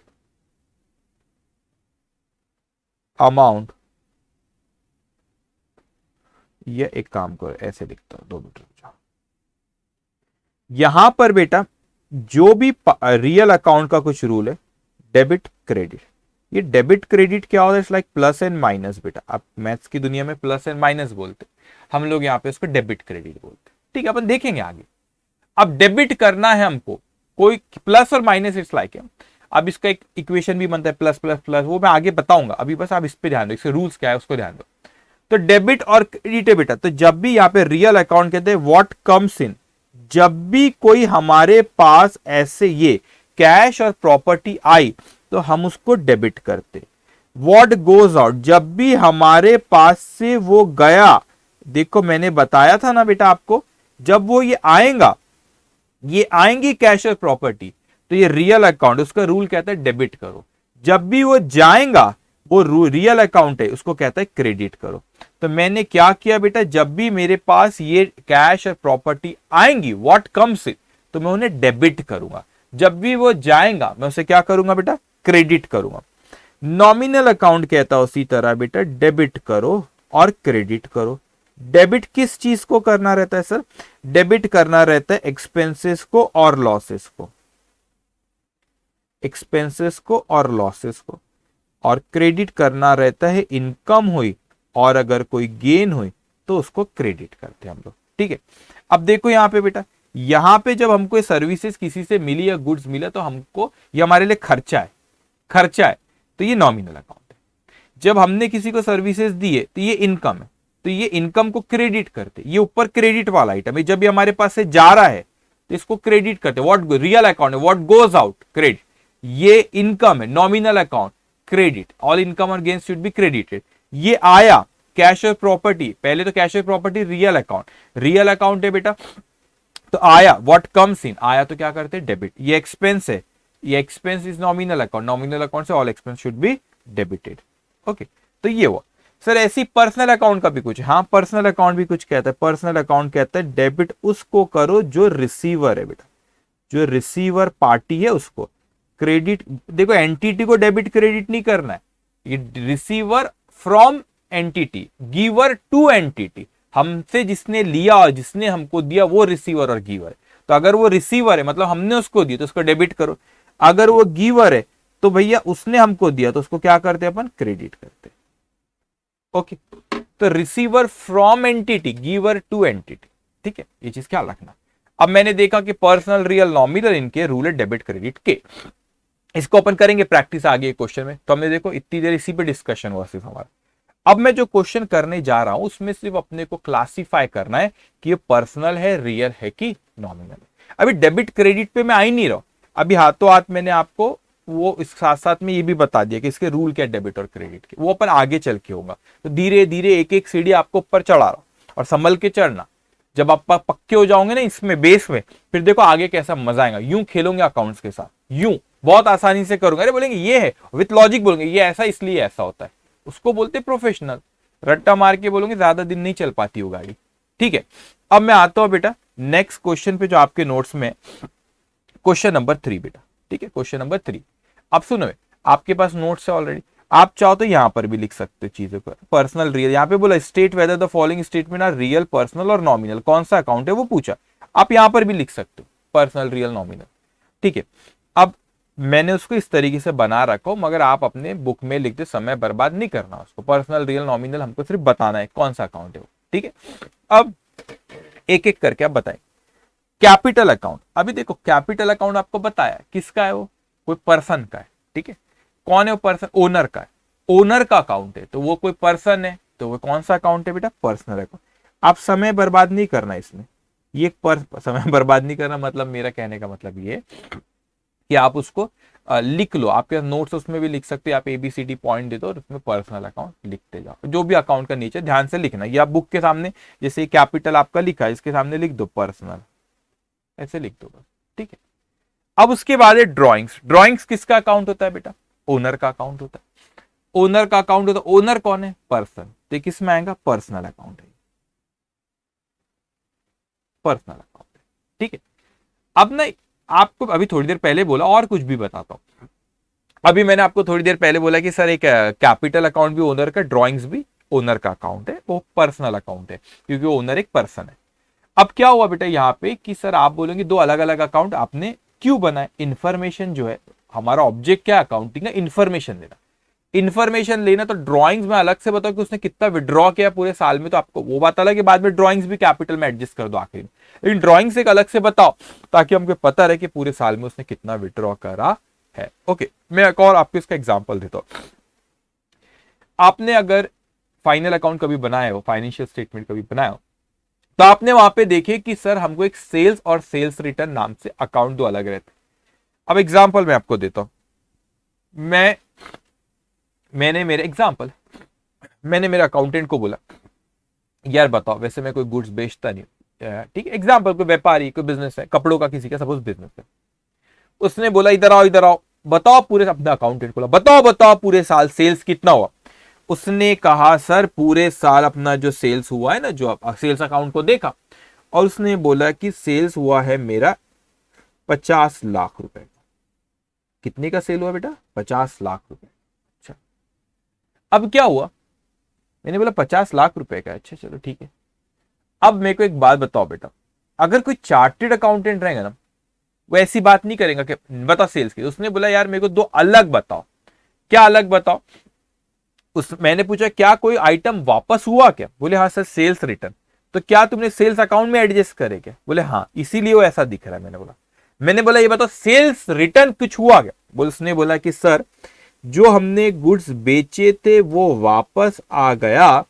amount, ये एक काम करो ऐसे लिखता हूं, 2 मिनट रुक जाओ। यहां पर बेटा जो भी रियल अकाउंट का कुछ रूल है, डेबिट क्रेडिट, ये डेबिट क्रेडिट क्या होता है, it's like plus and minus बेटा। आप मैथ्स की दुनिया में प्लस एंड माइनस बोलते, हम लोग यहाँ पे उसको डेबिट क्रेडिट बोलते, ठीक है, अपन देखेंगे आगे। अब डेबिट करना है हमको, कोई प्लस और माइनस इट्स लाइक है। अब इसका एक इक्वेशन भी बनता है प्लस प्लस प्लस, वो मैं आगे बताऊंगा, अभी बस आप इस पे ध्यान दो, इसके रूल्स क्या है उसको ध्यान दो। तो डेबिट और क्रेडिट है बेटा, तो जब भी यहाँ पे रियल अकाउंट कहते हैं व्हाट कम्स इन, जब भी कोई हमारे पास ऐसे ये कैश और प्रॉपर्टी आई तो हम उसको डेबिट करते। व्हाट गोज आउट, जब भी हमारे पास से वो गया, देखो मैंने बताया था ना बेटा आपको, जब वो ये आएगा, ये आएंगी कैश और प्रॉपर्टी, तो ये रियल अकाउंट, उसका रूल कहता है डेबिट करो। जब भी वो जाएगा, वो रियल अकाउंट है, उसको कहता है क्रेडिट करो। तो मैंने क्या किया बेटा, जब भी मेरे पास ये कैश और प्रॉपर्टी आएंगी, व्हाट कम्स इन, तो मैं उन्हें डेबिट करूंगा। जब भी वो जाएगा मैं उसे क्या करूंगा बेटा, क्रेडिट करूंगा। नॉमिनल अकाउंट कहता है उसी तरह बेटा, डेबिट करो और क्रेडिट करो। डेबिट किस चीज को करना रहता है सर, डेबिट करना रहता है एक्सपेंसेस को और लॉसेस को, एक्सपेंसेस को और लॉसेस को, और क्रेडिट करना रहता है इनकम हुई और अगर कोई गेन हुई तो उसको क्रेडिट करते हैं हम लोग, ठीक है। अब देखो यहां पे बेटा, यहां पे जब हमको सर्विसेज किसी से मिली या गुड्स मिला तो हमको ये हमारे लिए खर्चा है, खर्चा है, तो ये नॉमिनल अकाउंट है। जब हमने किसी को सर्विसेज दी है तो ये इनकम है, तो ये इनकम को क्रेडिट करते, ये ऊपर क्रेडिट वाला आइटम है। जब ये हमारे पास से जा रहा है तो इसको क्रेडिट करते, व्हाट रियल अकाउंट है, व्हाट गोज आउट क्रेडिट, ये इनकम है, nominal account credit, all income और गेन्स शुड बी क्रेडिटेड। ये आया कैश और प्रॉपर्टी, पहले तो कैश और property real account, real account है बेटा, तो आया व्हाट कम्स इन, आया तो क्या करते हैं डेबिट। ये एक्सपेंस है, ये expense is nominal account, nominal account से all expense should be debited, okay. तो ये हुआ सर। ऐसी पर्सनल अकाउंट का भी कुछ, हाँ पर्सनल अकाउंट भी कुछ कहता है। पर्सनल अकाउंट कहता है डेबिट उसको करो जो रिसीवर है बेटा, जो रिसीवर पार्टी है उसको। क्रेडिट देखो, एंटिटी को डेबिट क्रेडिट नहीं करना है, ये receiver from entity, giver to entity, हमसे जिसने लिया और जिसने हमको दिया वो रिसीवर और गिवर है। तो अगर वो रिसीवर है मतलब हमने उसको दिया तो उसको डेबिट करो, अगर वो गिवर है तो भैया उसने हमको दिया तो उसको क्या करते अपन, क्रेडिट करते, ओके। तो receiver from entity, giver to entity, ठीक है, ये चीज ख्याल रखना। अब मैंने देखा कि पर्सनल रियल नॉमिनल इनके रूल है डेबिट क्रेडिट के, इसको अपन करेंगे प्रैक्टिस आगे क्वेश्चन में। तो हमने देखो इतनी देर इसी पे डिस्कशन हुआ सिर्फ हमारा। अब मैं जो क्वेश्चन करने जा रहा हूं उसमें सिर्फ अपने को क्लासिफाई करना है कि ये पर्सनल है, रियल है कि नॉमिनल है। अभी डेबिट क्रेडिट पे मैं आ ही नहीं रहा हूं, अभी हाथों हाथ मैंने आपको वो इस साथ साथ में ये भी बता दिया कि इसके रूल क्या डेबिट और क्रेडिट के, वो अपन आगे चल के होगा। तो धीरे धीरे एक एक सीढ़ी आपको ऊपर चढ़ा रहा और संभल के चढ़ना। जब आप पक्के हो जाओगे ना इसमें बेस में, फिर देखो आगे कैसा मजा आएगा। यूं खेलोगे अकाउंट्स के साथ, यूं बहुत आसानी से करूंगा। अरे बोलेंगे ये है, विथ लॉजिक बोलेंगे ये ऐसा इसलिए ऐसा होता है, उसको बोलते प्रोफेशनल। रट्टा मार के बोलोगे ज्यादा दिन नहीं चल पाती वो गाड़ी, ठीक है। अब मैं आता हूं बेटा नेक्स्ट क्वेश्चन पे जो आपके नोट्स में, क्वेश्चन नंबर 3 बेटा, ठीक है, क्वेश्चन नंबर 3। अब सुनो, आपके पास नोट्स है ऑलरेडी, आप चाहो तो यहां पर भी लिख सकते हो चीजों को। पर्सनल रियल, यहां पे बोला state whether the following statement are real, personal और नॉमिनल, कौन सा अकाउंट है वो पूछा। आप यहां पर भी लिख सकते हो पर्सनल, रियल, नॉमिनल, ठीक है। अब मैंने उसको इस तरीके से बना रखा, मगर आप अपने बुक में लिखते समय बर्बाद नहीं करना उसको। पर्सनल, रियल, नॉमिनल हमको सिर्फ बताना है कौन सा अकाउंट है वो, ठीक है। अब एक एक करके आप बताएं। कैपिटल अकाउंट, अभी देखो कैपिटल अकाउंट आपको बताया किसका है, वो कोई पर्सन का है, ठीक है। कौन है वो पर्सन, ओनर का है, ओनर का अकाउंट है, तो वो कोई पर्सन है, तो वो कौन सा अकाउंट है बेटा, पर्सनल अकाउंट। आप समय बर्बाद नहीं करना इसमें, ये समय बर्बाद नहीं करना मतलब मेरा कहने का मतलब ये कि आप उसको लिख लो, आपके नोट्स उसमें भी लिख सकते हो, आप ABCD पॉइंट दे दो और उसमें पर्सनल अकाउंट लिखते जाओ, जो भी अकाउंट का नीचे ध्यान से लिखना। ये आप बुक के सामने जैसे कैपिटल आपका लिखा है, इसके सामने लिख दो पर्सनल, ऐसे लिख दो बस, ठीक है। अब उसके बाद है ड्रॉइंग्स। ड्रॉइंग्स किसका अकाउंट होता है बेटा? ओनर का अकाउंट होता है। ओनर का अकाउंट होता है, ओनर कौन है? पर्सन, तो किस में आएगा? पर्सनल अकाउंट है, पर्सनल अकाउंट है, ठीक है। अब ना आपको अभी थोड़ी देर पहले बोला, और कुछ भी बताता हूं। अभी मैंने आपको थोड़ी देर पहले बोला कि सर एक कैपिटल अकाउंट भी ओनर का, ड्रॉइंग्स भी ओनर का अकाउंट है, वो पर्सनल अकाउंट है क्योंकि ओनर एक पर्सन है। अब क्या हुआ बेटा यहाँ पे कि सर आप बोलेंगे दो अलग अलग अकाउंट आपने क्यों बनाए? इंफॉर्मेशन जो है, हमारा ऑब्जेक्ट क्या अकाउंटिंग का? इंफॉर्मेशन देना। इंफॉर्मेशन लेना तो ड्राइंग्स में अलग से बताओ कि उसने कितना विड्रॉ किया पूरे साल में, तो आपको वो बात अलग है, बाद में ड्राइंग्स भी कैपिटल में एडजस्ट कर दो आखिर में, लेकिन ड्राइंग्स एक अलग से बताओ ताकि हमको पता रहे कि पूरे साल में उसने कितना विड्रॉ करा है। ओके, मैं एक और आपको इसका एग्जांपल देता हूं। आपने अगर फाइनल अकाउंट कभी बनाया हो, फाइनेंशियल स्टेटमेंट कभी बनाया हो, तो आपने वहां पे देखे कि सर हमको एक सेल्स और सेल्स रिटर्न नाम से अकाउंट दो अलग रहते। अब एग्जांपल मैं आपको देता हूं। मैंने मेरे अकाउंटेंट को बोला, यार बताओ, वैसे मैं कोई गुड्स बेचता नहीं, ठीक है, एग्जांपल, कोई व्यापारी, कोई बिजनेस है कपड़ों का, किसी का सपोज बिजनेस है। उसने बोला इधर आओ इधर आओ, बताओ पूरे, अपना अकाउंटेंट बोला बताओ बताओ पूरे साल सेल्स कितना हुआ। उसने कहा सर पूरे साल अपना जो सेल्स हुआ है ना, जो सेल्स अकाउंट को देखा और उसने बोला कि सेल्स हुआ है मेरा 50 लाख रुपए। कितने का सेल हुआ बेटा? 50 लाख रुपए। अच्छा, अब क्या हुआ? मैंने बोला 50 लाख रुपए का, अच्छा चलो ठीक है। अब मेरे को एक बात बताओ बेटा, अगर कोई चार्टेड अकाउंटेंट रहेगा ना, वो ऐसी बात नहीं करेगा कि बता सेल्स की। उसने बोला यार मेरे को दो अलग बताओ। क्या अलग बताओ? मैंने पूछा क्या कोई आइटम वापस हुआ क्या? बोले हाँ सर, सेल्स रिटर्न। तो क्या तुमने सेल्स अकाउंट में एडजस्ट करे क्या? बोले हाँ, इसीलिए वो ऐसा दिख रहा है। मैंने बोला ये बताओ सेल्स रिटर्न कुछ हुआ क्या? बोले, उसने बोला कि सर जो हमने गुड्स बेचे थे वो वापस आ गया।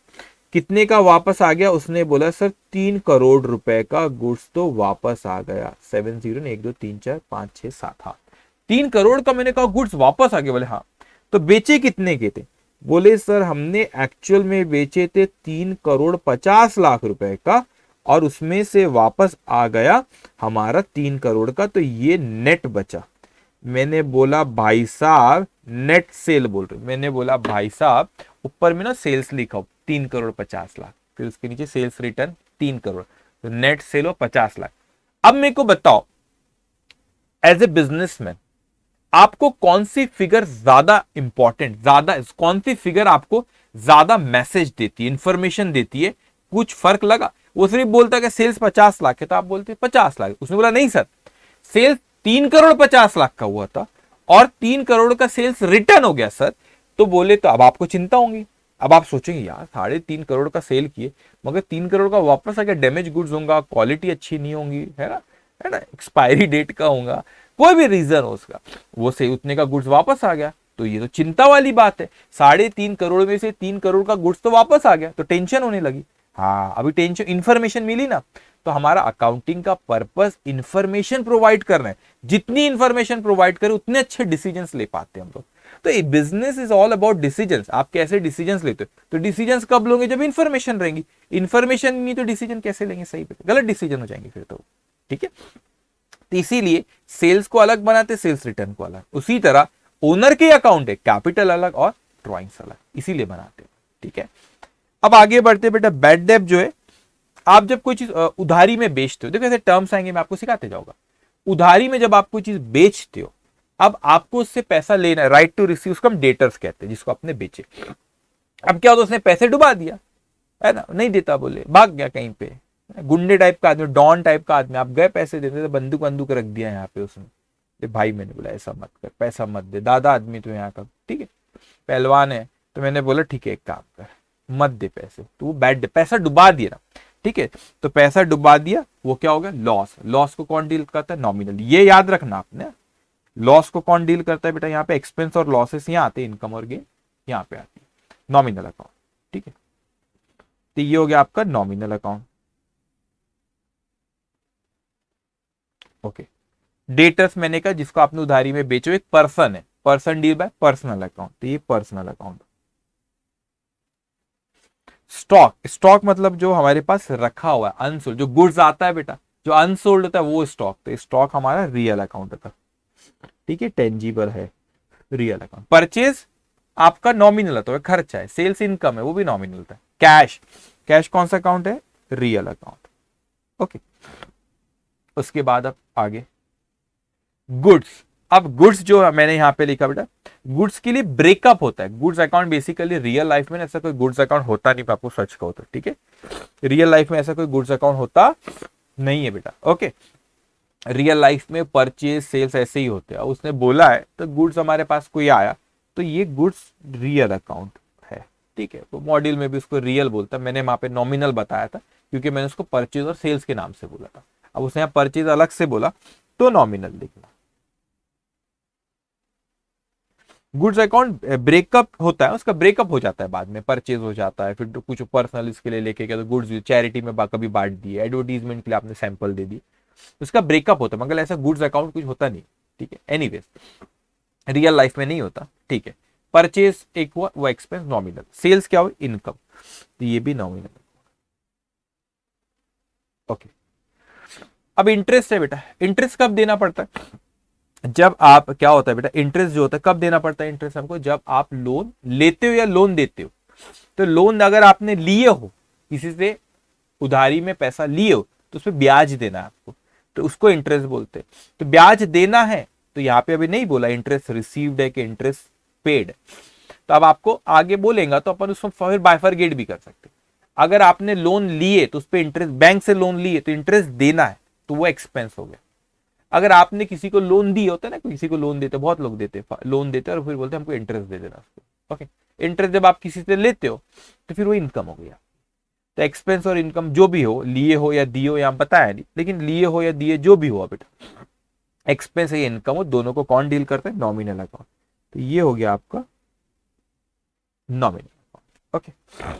कितने का वापस आ गया? उसने बोला सर 3 करोड़ रुपए का गुड्स तो वापस आ गया। 70 1 2 3 4 5 6 7, हाँ 3 करोड़ का मैंने कहा गुड्स वापस आ गया। बोले हाँ, तो बेचे कितने के थे? बोले सर हमने एक्चुअल में बेचे थे 3 करोड़ 50 लाख रुपए का और उसमें से वापस आ गया हमारा 3 करोड़ का, तो ये नेट बचा। मैंने बोला भाई साहब नेट सेल बोल रहे? मैंने बोला भाई साहब ऊपर में ना सेल्स लिखा हो 3 करोड़ 50 लाख, फिर उसके नीचे सेल्स रिटर्न 3 करोड़, तो नेट सेल हो 50 लाख। अब मेरे को बताओ एज ए बिजनेसमैन आपको कौन सी फिगर ज्यादा इंपॉर्टेंट, ज्यादा कौन सी फिगर आपको ज्यादा मैसेज देती है, इंफॉर्मेशन देती है? कुछ फर्क लगा? वो सिर्फ बोलता है कि सेल्स 50 लाख है तो आप बोलते 50 लाख। उसने बोला नहीं सर, सेल्स 3 करोड़ 50 लाख का हुआ था और 3 करोड़ का सेल्स रिटर्न हो गया सर। तो बोले तो अब आपको चिंता होगी, अब आप सोचेंगे यार 3.5 करोड़ का सेल किए मगर 3 करोड़ का वापस आ गया, डैमेज गुड्स होगा, क्वालिटी अच्छी नहीं होगी, है ना, एक्सपायरी डेट का होगा, कोई भी रीजन हो उसका, वो से उतने का गुड्स वापस आ गया, तो ये तो चिंता वाली बात है। 3.5 करोड़ में से 3 करोड़ का गुड्स तो वापस आ गया, तो टेंशन होने लगी। हाँ, अभी टेंशन, इंफॉर्मेशन मिली ना, तो हमारा अकाउंटिंग का पर्पस इंफॉर्मेशन प्रोवाइड करना है। जितनी इंफॉर्मेशन प्रोवाइड करें उतने अच्छे डिसीजंस ले पाते हैं हम लोग। तो ये business is all about decisions. आप कैसे डिसीजंस लेते हो? तो डिसीजंस कब लोगे? जब इंफॉर्मेशन रहेंगी। इंफॉर्मेशन नहीं तो डिसीजन कैसे लेंगे? सही पे गलत डिसीजन हो जाएंगे फिर तो, ठीक है। तो इसीलिए सेल्स को अलग बनाते, सेल्स रिटर्न को अलग। उसी तरह ओनर के अकाउंट है, कैपिटल अलग और ड्रॉइंग्स अलग, इसीलिए बनाते हैं, ठीक है। अब आगे बढ़ते बेटा, बैड डेब्ट जो है, आप जब कोई चीज उधारी में बेचते हो, देखो ऐसे टर्म्स आएंगे, मैं आपको सिखाते जाऊंगा। उधारी में जब आप कोई चीज बेचते हो, अब आपको उससे पैसा लेना है, राइट टू रिसीव, उसको हम डेटर्स कहते हैं, जिसको आपने बेचे। अब क्या होता है, उसने पैसे डुबा दिया, है ना, नहीं देता, बोले भाग गया कहीं पे, गुंडे टाइप का आदमी, डॉन टाइप का आदमी, आप गए पैसे देते, तो बंदूक बंदूक रख दिया यहाँ पे उसने। भाई मैंने बोला ऐसा मत कर, पैसा मत दे, दादा आदमी तो यहाँ का, ठीक है, पहलवान है, तो मैंने बोला ठीक है एक काम कर, मत दे पैसे, तो वो बैड, पैसा डुबा दिया ना, ठीक है, तो पैसा डुबा दिया, वो क्या हो गया? लॉस। लॉस को कौन डील करता है? नॉमिनल। ये याद रखना आपने, लॉस को कौन डील करता है बेटा? यहाँ पे एक्सपेंस और लॉसेस यहाँ आते हैं, इनकम और गेन यहाँ पे आती है, नॉमिनल अकाउंट, ठीक है। तो ये हो गया आपका नॉमिनल अकाउंट, ओके। डेटर्स मैंने कहा जिसको आपने उधारी में बेचो, एक पर्सन है, person deal by personal account, तो ये पर्सनल अकाउंट। स्टॉक, स्टॉक मतलब जो हमारे पास रखा हुआ है, अनसोल्ड, जो गुड्स आता है बेटा, जो अनसोल्ड होता है वो स्टॉक, तो स्टॉक हमारा रियल अकाउंट होता है, ठीक है, टेंजिबल है रियल अकाउंट। परचेज आपका नॉमिनल होता है, खर्चा है, सेल्स इनकम है, वो भी नॉमिनल होता है। कैश, कैश कौन सा अकाउंट है, रियल अकाउंट, ओके। उसके बाद अब आगे गुड्स, अब गुड्स जो मैंने यहां पे लिखा बेटा, गुड्स के लिए ब्रेकअप होता है, goods account basically real life में ऐसा कोई गुड्स अकाउंट होता नहीं, आपको सच का होता, ठीक है, रियल लाइफ में ऐसा कोई गुड्स अकाउंट होता नहीं है बेटा, ओके। रियल लाइफ में परचेज सेल्स ऐसे ही होते हैं, उसने बोला है तो गुड्स हमारे पास कोई आया तो ये गुड्स रियल अकाउंट है, ठीक है, तो मॉड्यूल में भी उसको रियल बोलता है, मैंने वहां पे नॉमिनल बताया था क्योंकि मैंने उसको परचेज और सेल्स के नाम से बोला था, अब उसने यहाँ परचेज अलग से बोला तो नॉमिनल लिखना। गुड्स अकाउंट ब्रेकअप होता है, उसका ब्रेकअप हो जाता है बाद में, परचेज हो जाता है, फिर तो कुछ पर्सनल इसके लिए लेके गया तो गुड्स चैरिटी में कभी बांट दिए, एडवर्टीजमेंट के लिए आपने सैंपल दे दिए, उसका ब्रेकअप होता है, मगर ऐसा गुड्स अकाउंट कुछ होता नहीं, ठीक है, एनीवेज रियल लाइफ में नहीं होता, ठीक है। परचेज एक हुआ वो एक्सपेंस नॉमिनल, सेल्स क्या हुई इनकम, तो ये भी नॉमिनल, ओके। अब इंटरेस्ट है बेटा, इंटरेस्ट कब देना पड़ता है, जब आप, क्या होता है बेटा, इंटरेस्ट जो होता है कब देना पड़ता है इंटरेस्ट हमको, जब आप लोन लेते हो या लोन देते हो, तो लोन अगर आपने लिए हो किसी से, उधारी में पैसा लिए हो तो उस पर ब्याज देना है आपको, तो उसको इंटरेस्ट बोलते हैं, तो ब्याज देना है, तो यहाँ पे अभी नहीं बोला इंटरेस्ट रिसीव्ड है कि इंटरेस्ट पेड है, तो अब आपको आगे बोलेगा तो अपन उसको फिर बाइफरगेट भी कर सकते हैं। अगर आपने लोन लिए तो उस पर इंटरेस्ट, बैंक से लोन लिए तो इंटरेस्ट देना है, तो वो एक्सपेंस हो गया। अगर आपने किसी को लोन दी, होता है ना, किसी को लोन देते, बहुत लोग देते, लोन देते और फिर बोलते हैं हमको इंटरेस्ट दे देना उसको, ओके। इंटरेस्ट जब आप किसी से लेते हो तो फिर वो इनकम हो गया, तो एक्सपेंस और इनकम जो भी हो, लिए हो या दिए हो, यहाँ बताया नहीं, लेकिन लिए हो या दिए जो भी हो बेटा, एक्सपेंस या इनकम हो, दोनों को कौन डील करता है, नॉमिनल अकाउंट, तो ये हो गया आपका नॉमिनल अकाउंट, ओके।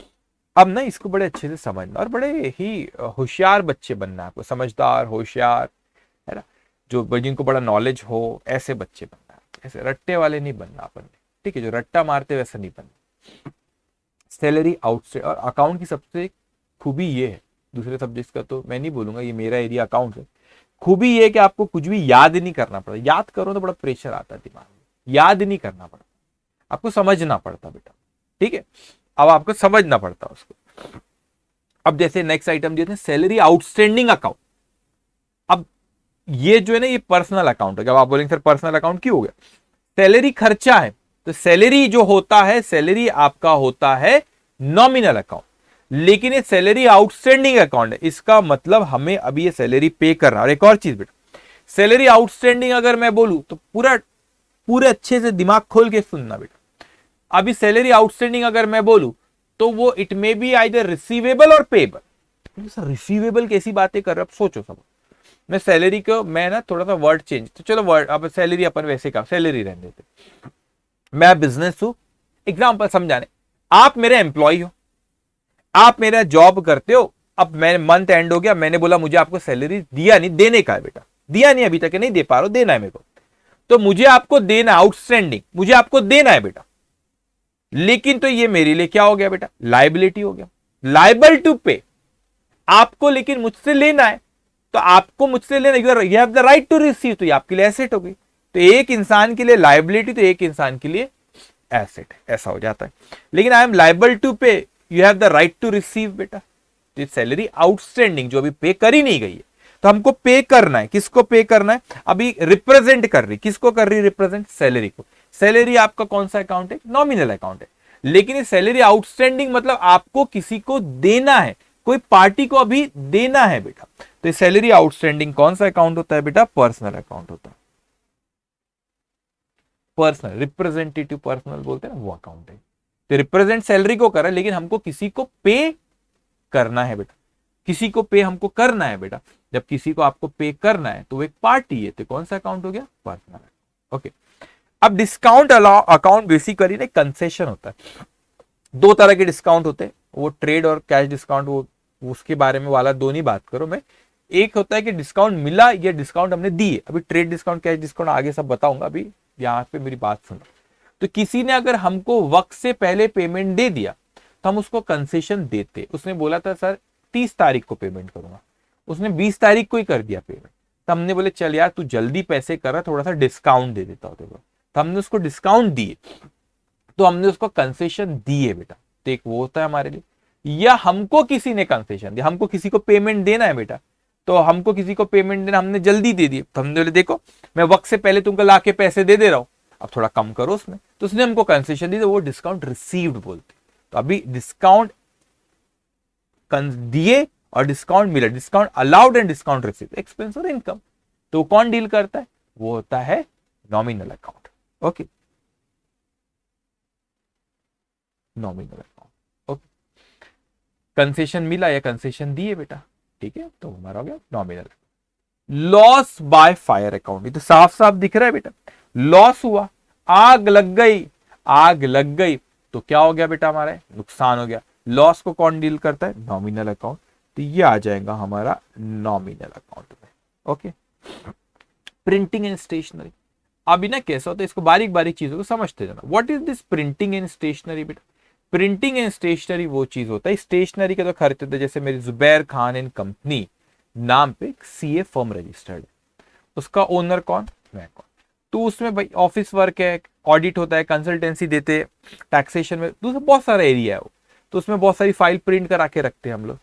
अब ना इसको बड़े अच्छे से समझना और बड़े ही होशियार बच्चे बनना है आपको, समझदार होशियार, है ना, जो जिनको बड़ा नॉलेज हो, ऐसे बच्चे बनना है, ऐसे रट्टे वाले नहीं बनना अपन ने, ठीक है, जो रट्टा मारते वैसा नहीं बनना। सैलरी आउटस्टैंड और अकाउंट की सबसे खूबी ये है, दूसरे सब्जेक्ट का तो मैं नहीं बोलूंगा, ये मेरा एरिया अकाउंट है, खूबी ये कि आपको कुछ भी याद नहीं करना पड़ता, याद करो तो बड़ा प्रेशर आता है दिमाग में, याद नहीं करना पड़ता, आपको समझना पड़ता बेटा, ठीक है, अब आपको समझना पड़ता उसको। अब जैसे नेक्स्ट आइटम दिए थे सैलरी आउटस्टैंडिंग अकाउंट, अब ये जो है ना ये पर्सनल अकाउंट है, जब आप बोलेंगे सर पर्सनल अकाउंट क्यों हो गया, सैलरी खर्चा है, तो सैलरी जो होता है, सैलरी आपका होता है नॉमिनल अकाउंट, लेकिन ये सैलरी आउटस्टैंडिंग अकाउंट है, इसका मतलब हमें अभी ये सैलरी पे करना। और एक और चीज बेटा, सैलरी आउटस्टैंडिंग अगर मैं बोलूं तो पूरे अच्छे से दिमाग खोल के सुनना बेटा, अभी सैलरी आउटस्टैंडिंग अगर मैं बोलूं तो वो it may be either receivable और पेबल। सर रिसीवेबल कैसी बातें कर रहे हो, आप सोचो सब, मैं सैलरी को मैं ना थोड़ा सा वर्ड चेंज, तो चलो वर्ड अब सैलरी अपन वैसे का सैलरी रहने देते, मैं बिजनेस हूं, एग्जाम्पल समझाने, आप मेरे एम्प्लॉय हो, आप मेरा जॉब करते हो, अब मैं मंथ एंड हो गया, मैंने बोला मुझे आपको सैलरी दिया नहीं, देने का है बेटा, दिया नहीं अभी तक, नहीं दे पा रहा हूं, देना है मेरे को, तो मुझे आपको देना, आउटस्टैंडिंग मुझे आपको देना है बेटा, लेकिन तो ये मेरे लिए क्या हो गया बेटा, लाइबिलिटी हो गया, लाइबल टू पे, आपको लेकिन मुझसे लेना है, तो आपको मुझसे लेना, you have the right to receive, तो ये आपके लिए एसेट हो गई, तो एक इंसान के लिए लाइबिलिटी तो एक इंसान के लिए एसेट, ऐसा हो जाता है। लेकिन I am liable to pay, you have the right to receive बेटा, तो सैलरी आउटस्टैंडिंग जो अभी पे करी नहीं गई है, तो हमको पे करना है, किसको पे करना है, अभी रिप्रेजेंट कर रही, किसको कर रही रिप्रेजेंट, सैलरी को। सैलरी आपका कौन सा अकाउंट है, नॉमिनल अकाउंट है, लेकिन ये सैलरी आउटस्टैंडिंग मतलब आपको किसी को देना है, कोई पार्टी को अभी देना है बेटा, तो ये सैलरी आउटस्टैंडिंग कौन सा अकाउंट होता है बेटा, पर्सनल अकाउंट होता है, पर्सनल रिप्रेजेंटेटिव पर्सनल बोलते हैं ना, वो अकाउंट है, तो रिप्रेजेंट सैलरी को कर रहा है, लेकिन हमको किसी को पे करना है बेटा, किसी को पे हमको करना है बेटा, जब किसी को आपको पे करना है तो वो एक पार्टी है, तो कौन सा अकाउंट हो गया, पर्सनल, ओके। अब डिस्काउंट अकाउंट बेसिकली ना कंसेशन होता है, दो तरह के डिस्काउंट होते हैं, वो ट्रेड और कैश डिस्काउंट, वो उसके बारे में वाला दो नहीं बात करो मैं, एक होता है कि डिस्काउंट मिला या डिस्काउंट हमने दिए। अभी ट्रेड डिस्काउंट, कैश डिस्काउंट आगे सब बताऊंगा, अभी यहाँ पे मेरी बात सुनो। तो किसी ने अगर हमको वक्त से पहले पेमेंट दे दिया तो हम उसको कंसेशन देते। उसने बोला था सर 30 तारीख को पेमेंट करूंगा, उसने 20 तारीख को ही कर दिया पेमेंट, तो हमने बोले चल यार तू जल्दी पैसे कर रहा, थोड़ा सा डिस्काउंट दे देता हूं, तो हमने उसको डिस्काउंट दिए, तो हमने उसको कंसेशन दिए बेटा। तो एक वो होता है हमारे लिए। या हमको किसी ने कंसेशन दिया, हमको किसी को पेमेंट देना है बेटा, तो हमको किसी को पेमेंट देना, हमने जल्दी दे दिए, तो हमने बोले देखो मैं वक्त से पहले तुमको लाके पैसे दे रहा हूं, अब थोड़ा कम करो उसमें, तो उसने हमको कंसेशन दी, तो वो डिस्काउंट रिसीव्ड बोलते। तो अभी डिस्काउंट दिए और डिस्काउंट मिला, discount allowed and discount receive, expense और इनकम। तो कौन डील करता है? वो होता है nominal account. Okay, nominal account. Okay, concession मिला या कंसेशन दिए बेटा, ठीक है, तो हमारा हो गया nominal. Loss by fire account, ये तो साफ साफ दिख रहा है बेटा, लॉस हुआ, आग लग गई, आग लग गई, तो क्या हो गया बेटा, हमारा नुकसान हो गया। लॉस को कौन डील करता है? Nominal account. तो ये आ जाएगा हमारा नॉमिनल अकाउंट में। Okay, printing and stationery. अभी ना कैसा होता है, इसको बारीक बारीक चीजों को समझते जाना। What is this printing and stationery बेटा? प्रिंटिंग एंड स्टेशनरी वो चीज होता है, स्टेशनरी के तो खर्च होते हैं, जैसे मेरी जुबैर खान एंड कंपनी नाम पे सीए फर्म रजिस्टर्ड है, उसका ओनर कौन? मैं कौन। तो उसमें भाई ऑफिस वर्क है, ऑडिट होता है, कंसल्टेंसी देते, टैक्सेशन में, दूसरा बहुत सारा एरिया है वो, तो उसमें बहुत सारी फाइल प्रिंट करा के रखते हैं हम लोग।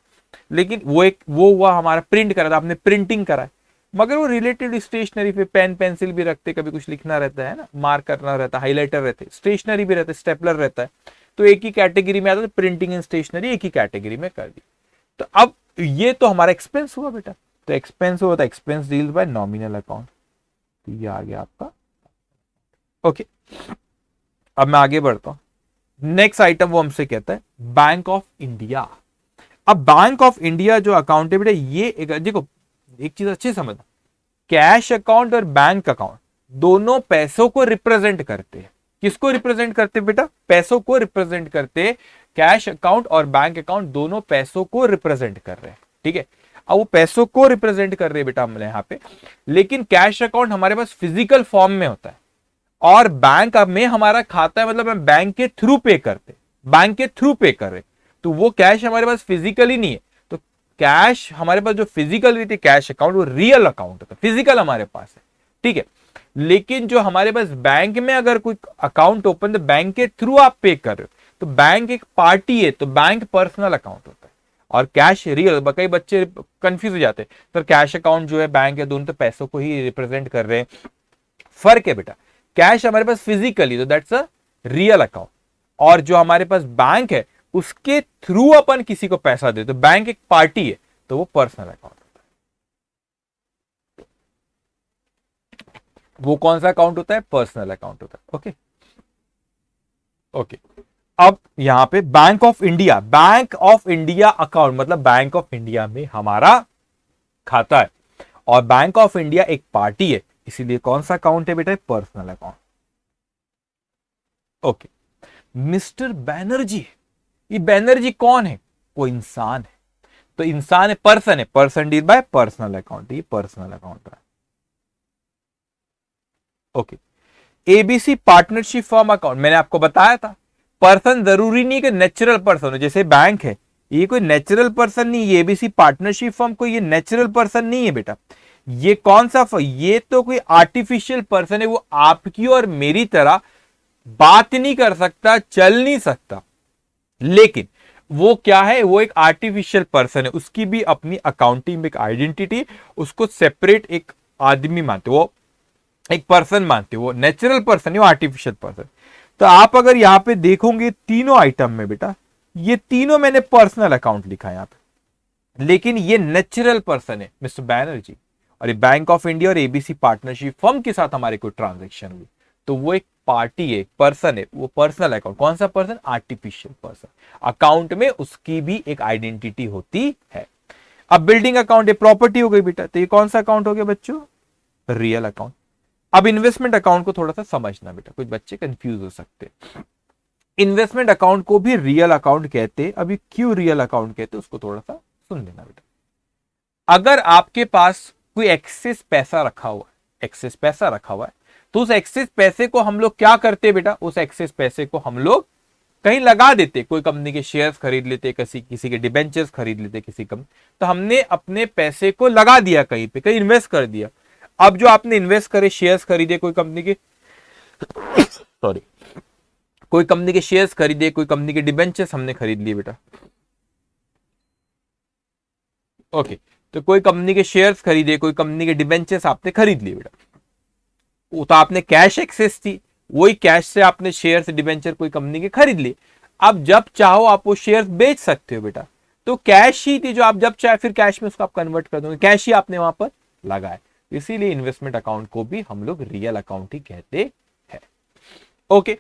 लेकिन वो हुआ हमारा प्रिंट करा था, आपने प्रिंटिंग करा है, मगर वो रिलेटेड स्टेशनरी पे पेन पेंसिल भी रखते, कभी कुछ लिखना रहता है ना, मार्क करना रहता है, हाईलाइटर रहते, स्टेशनरी भी रहता है, स्टेपलर रहता है, तो एक ही कैटेगरी में आता है, प्रिंटिंग एंड स्टेशनरी एक ही कैटेगरी में कर दी। तो अब ये तो हमारा एक्सपेंस हुआ बेटा, तो एक्सपेंस हुआ था, expense deals by nominal account, तो ये आ गया आपका। ओके, अब मैं आगे बढ़ता हूं। नेक्स्ट आइटम वो हमसे कहता है बैंक ऑफ इंडिया। अब बैंक ऑफ इंडिया जो अकाउंट है बेटा, ये एक, देखो एक चीज अच्छे समझना, कैश अकाउंट और बैंक अकाउंट दोनों पैसों को रिप्रेजेंट करते हैं। किसको रिप्रेजेंट करते बेटा? पैसों को रिप्रेजेंट करते। कैश अकाउंट और बैंक अकाउंट दोनों पैसों को रिप्रेजेंट कर रहे हैं, ठीक है। अब वो पैसों को रिप्रेजेंट कर रहे हैं बेटा हमने यहाँ पे, लेकिन कैश अकाउंट हमारे पास फिजिकल फॉर्म में होता है, और बैंक में हमारा खाता है, मतलब हम बैंक के थ्रू पे करते, बैंक के थ्रू पे कर रहे, तो वो कैश हमारे पास फिजिकली नहीं है। तो कैश हमारे पास जो फिजिकल रहती है कैश अकाउंट, वो रियल अकाउंट होता है, फिजिकल हमारे पास है, ठीक है। लेकिन जो हमारे पास बैंक में अगर कोई अकाउंट ओपन, तो बैंक के थ्रू आप पे कर रहे हो, तो बैंक एक पार्टी है, तो बैंक पर्सनल अकाउंट होता है, और कैश रियल। कई बच्चे कंफ्यूज हो जाते हैं, तो कैश अकाउंट जो है बैंक है, दोनों तो पैसों को ही रिप्रेजेंट कर रहे हैं। फर्क है बेटा, कैश हमारे पास फिजिकली, तो दैट्स अ रियल अकाउंट, और जो हमारे पास बैंक है उसके थ्रू अपन किसी को पैसा दे, तो बैंक एक पार्टी है, तो वो पर्सनल अकाउंट होता है। वो कौन सा अकाउंट होता है? पर्सनल अकाउंट होता है। ओके ओके, अब यहां पे bank of India, bank of India account मतलब बैंक ऑफ इंडिया में हमारा खाता है, और बैंक ऑफ इंडिया एक पार्टी है, इसीलिए कौन सा अकाउंट है बेटा? Personal account. Okay, mister Banerjee, ये बैनर्जी कौन है? वो इंसान है, तो इंसान है, पर्सन है, person deal by personal account, ये पर्सनल अकाउंट है। Okay, ABC partnership form account, मैंने आपको बताया था, पर्सन जरूरी नहीं कि नेचुरल पर्सन हो, जैसे बैंक है, ये कोई नेचुरल पर्सन नहीं, ये एबीसी पार्टनरशिप फॉर्म कोई ये नेचुरल पर्सन नहीं है बेटा। ये कौन सा? ये तो कोई आर्टिफिशियल पर्सन है, वो आपकी और मेरी तरह बात नहीं कर सकता, चल नहीं सकता, लेकिन वो क्या है? वो एक आर्टिफिशियल पर्सन है, उसकी भी अपनी अकाउंटिंग में एक आइडेंटिटी, उसको सेपरेट एक आदमी मानते, वो एक पर्सन मानते, वो नेचुरल पर्सन है, वो आर्टिफिशियल पर्सन। तो आप अगर यहां पे देखोगे तीनों आइटम में बेटा, ये तीनों मैंने पर्सनल अकाउंट लिखा है यहां पे, लेकिन ये नेचुरल पर्सन है मिस्टर बैनर्जी, और ये बैंक ऑफ इंडिया और एबीसी पार्टनरशिप फर्म के साथ हमारे कोई ट्रांजेक्शन हुई, तो वो एक पार्टी है, पर्सन है, वो पर्सनल अकाउंट। कौन सा पर्सन? Artificial person. अकाउंट में उसकी भी एक आइडेंटिटी होती है। अब बिल्डिंग अकाउंट, ये प्रॉपर्टी हो गई बेटा, तो ये कौन सा अकाउंट हो गया बच्चों? Real account. अब इन्वेस्टमेंट अकाउंट को थोड़ा सा समझना बेटा, कुछ बच्चे कंफ्यूज हो सकते हैं। इन्वेस्टमेंट अकाउंट को भी रियल अकाउंट कहते हैं। अभी क्यों रियल अकाउंट कहते हैं उसको थोड़ा सा सुन लेना बेटा। अगर आपके पास कोई एक्सेस पैसा रखा हुआ है, एक्सेस पैसा रखा हुआ है, तो उस एक्सेस पैसे को हम लोग क्या करते बेटा, उस एक्सेस पैसे को हम लोग कहीं लगा देते, कोई कंपनी के शेयर्स खरीद लेते, किसी के डिबेंचर्स खरीद लेते, किसी कंपनी, तो हमने अपने पैसे को लगा दिया कहीं पे, कहीं इन्वेस्ट कर दिया। अब जो आपने इन्वेस्ट करे, शेयर्स खरीदे कोई कंपनी के सॉरी कोई कंपनी के शेयर्स खरीदे, कोई कंपनी के डिबेंचर्स हमने खरीद लिए बेटा, ओके, तो कोई कंपनी के शेयर्स खरीदे, कोई कंपनी के डिबेंचर्स आपने खरीद लिए बेटा, वो तो आपने कैश एक्सेस थी, वही कैश से आपने शेयर्स डिबेंचर कोई कंपनी के खरीद लिए। अब जब चाहो आप वो शेयर्स बेच सकते हो बेटा, तो कैश ही थी जो आप जब चाहे फिर कैश में उसको आप कन्वर्ट कर दोगे, कैश ही आपने वहां पर लगाए, इसीलिए इन्वेस्टमेंट अकाउंट को भी हम लोग रियल अकाउंट ही कहते हैं। ओके,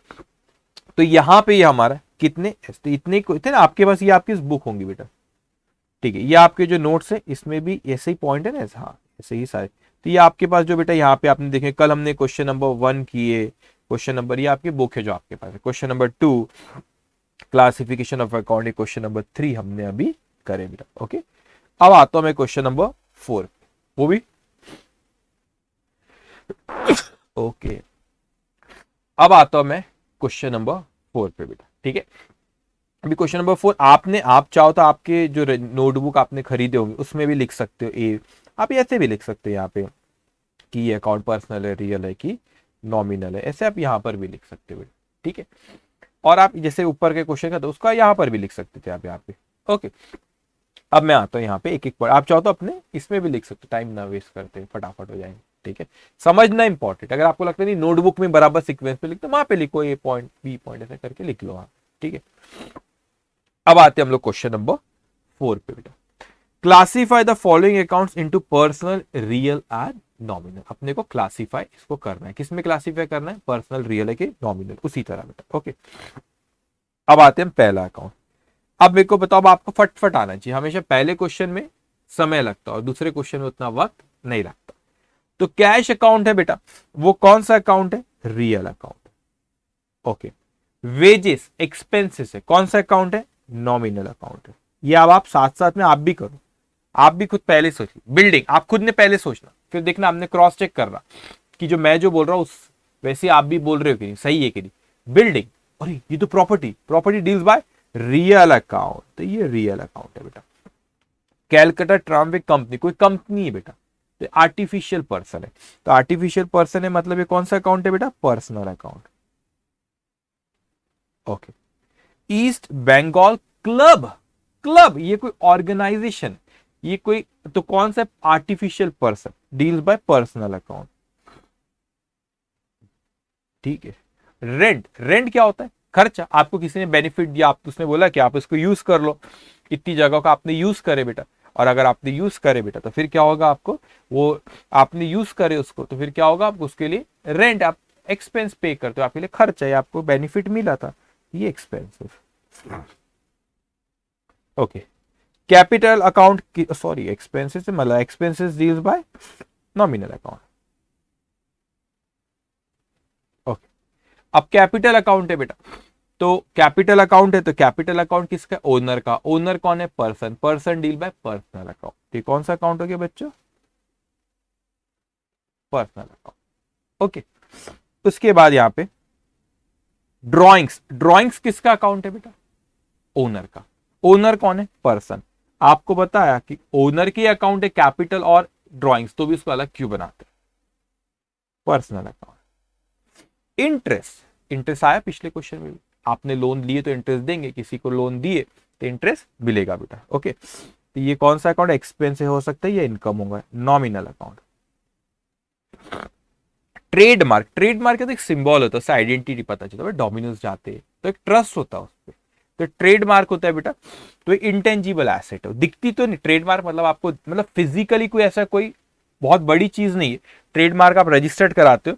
तो यहां पे ये हमारा कितने इतने को इतने आपके पास ये आपकी बुक होंगी बेटा, ठीक है, ये आपके जो नोट्स है इसमें भी ऐसे ही पॉइंट है ना, हाँ ऐसे ही सारे, तो ये आपके पास जो बेटा यहाँ पे आपने देखे, कल हमने क्वेश्चन नंबर 1 किए, क्वेश्चन नंबर, ये आपकी बुक है जो आपके पास है, question number 2 classification of account, question number 3 हमने अभी करे बेटा। ओके, अब आता हूं मैं क्वेश्चन नंबर 4, वो भी ओके, अब आता हूं मैं क्वेश्चन नंबर 4 पे बेटा, ठीक है। अभी क्वेश्चन नंबर 4 आप चाहो तो आपके जो नोटबुक आपने खरीदे होंगे उसमें भी लिख सकते हो, ए आप ऐसे भी लिख सकते हो यहाँ पे कि ये अकाउंट पर्सनल है, रियल है कि नॉमिनल है, ऐसे आप यहाँ पर भी लिख सकते हो, ठीक है। और आप जैसे ऊपर के क्वेश्चन का तो उसका यहाँ पर भी लिख सकते थे आप यहाँ पे। ओके, अब मैं आता हूँ यहाँ पे एक एक पर, आप चाहो तो अपने इसमें भी लिख सकते हो, टाइम ना वेस्ट करते, फटाफट हो जाएंगे, ठीक है। समझना इंपॉर्टेंट, अगर आपको लगता है नहीं नोटबुक में बराबर सीक्वेंस पे लिखते, वहां पे लिखो ए पॉइंट बी पॉइंट ऐसे करके लिख लो वहां, ठीक है। अब आते हैं हम लोग क्वेश्चन नंबर 4 पे बेटा, classify the following accounts into personal, real and nominal. अपने को क्लासीफाई इसको करना है, किसमें क्लासीफाई करना है, पर्सनल, रियल है कि नॉमिनल, उसी तरह बेटा। ओके, अब आते हैं पहला अकाउंट। अब मेरे को बताओ, अब आपको फटफट आना चाहिए, हमेशा पहले क्वेश्चन में समय लगता है और दूसरे क्वेश्चन में उतना वक्त नहीं लगता। तो कैश अकाउंट है बेटा, वो कौन सा अकाउंट है, real account. Okay, wages expenses है, कौन सा अकाउंट है, नॉमिनल अकाउंट है। ये अब आप साथ साथ में आप भी करो, आप भी खुद पहले सोचिए, बिल्डिंग आप खुद ने पहले सोचना, फिर देखना आपने क्रॉस चेक करना कि जो मैं जो बोल रहा हूं उस वैसे आप भी बोल रहे हो कि नहीं, सही है कि नहीं। बिल्डिंग, अरे ये तो property deals by real account, तो ये रियल अकाउंट है बेटा। कैलकाटा ट्रांसवे कंपनी, कोई कंपनी है बेटा, तो आर्टिफिशियल पर्सन है, तो आर्टिफिशियल पर्सन है मतलब ये कौन सा अकाउंट है बेटा, personal account. Okay, East Bengal club, club ये कोई ऑर्गेनाइजेशन, ये कोई, तो कौन सा artificial person, deals by personal account, ठीक है। रेंट, रेंट क्या होता है, खर्चा, आपको किसी ने बेनिफिट दिया, आप उसने बोला कि आप इसको यूज कर लो, इतनी जगह का आपने यूज करे बेटा, और अगर आपने यूज करे बेटा तो फिर क्या होगा आपको, वो आपने यूज करे उसको तो फिर क्या होगा आपको, उसके लिए रेंट, आप एक्सपेंस पे करते हो, आपके लिए खर्चा है, आपको बेनिफिट मिला था, ये expensive. Okay, capital account, sorry expenses मतलब expenses deals by nominal account. Okay, अब कैपिटल अकाउंट है बेटा, तो कैपिटल अकाउंट है, तो कैपिटल अकाउंट किसका, ओनर का, ओनर कौन है, person, person deal by personal account, ठीक, कौन सा अकाउंट हो गया बच्चों, पर्सनल अकाउंट। ओके, उसके बाद यहां पे ड्रॉइंग्स, ड्रॉइंग्स किसका अकाउंट है बेटा, ओनर का, ओनर कौन है, पर्सन। आपको बताया कि ओनर की अकाउंट है कैपिटल और ड्रॉइंग्स, तो भी उसको अलग क्यों बनाते हैं, पर्सनल अकाउंट। इंटरेस्ट, इंटरेस्ट आया पिछले क्वेश्चन में भी, आपने लोन लिए तो इंटरेस्ट देंगे, किसी को लोन दिए तो इंटरेस्ट मिलेगा बेटा। ओके, तो ये कौन सा अकाउंट, एक्सपेंस हो सकता है या इनकम होगा, नॉमिनल अकाउंट। ट्रेडमार्क, ट्रेडमार्क तो एक सिंबल होता है, उससे आइडेंटिटी पता चलता है, डोमिनोज जाते हैं तो एक ट्रस्ट होता है उस पर, तो ट्रेडमार्क होता है बेटा, तो इंटेंजिबल एसेट है, दिखती तो नहीं, ट्रेडमार्क मतलब आपको मतलब फिजिकली कोई ऐसा कोई बहुत बड़ी चीज नहीं है, ट्रेडमार्क आप रजिस्टर्ड कराते हो,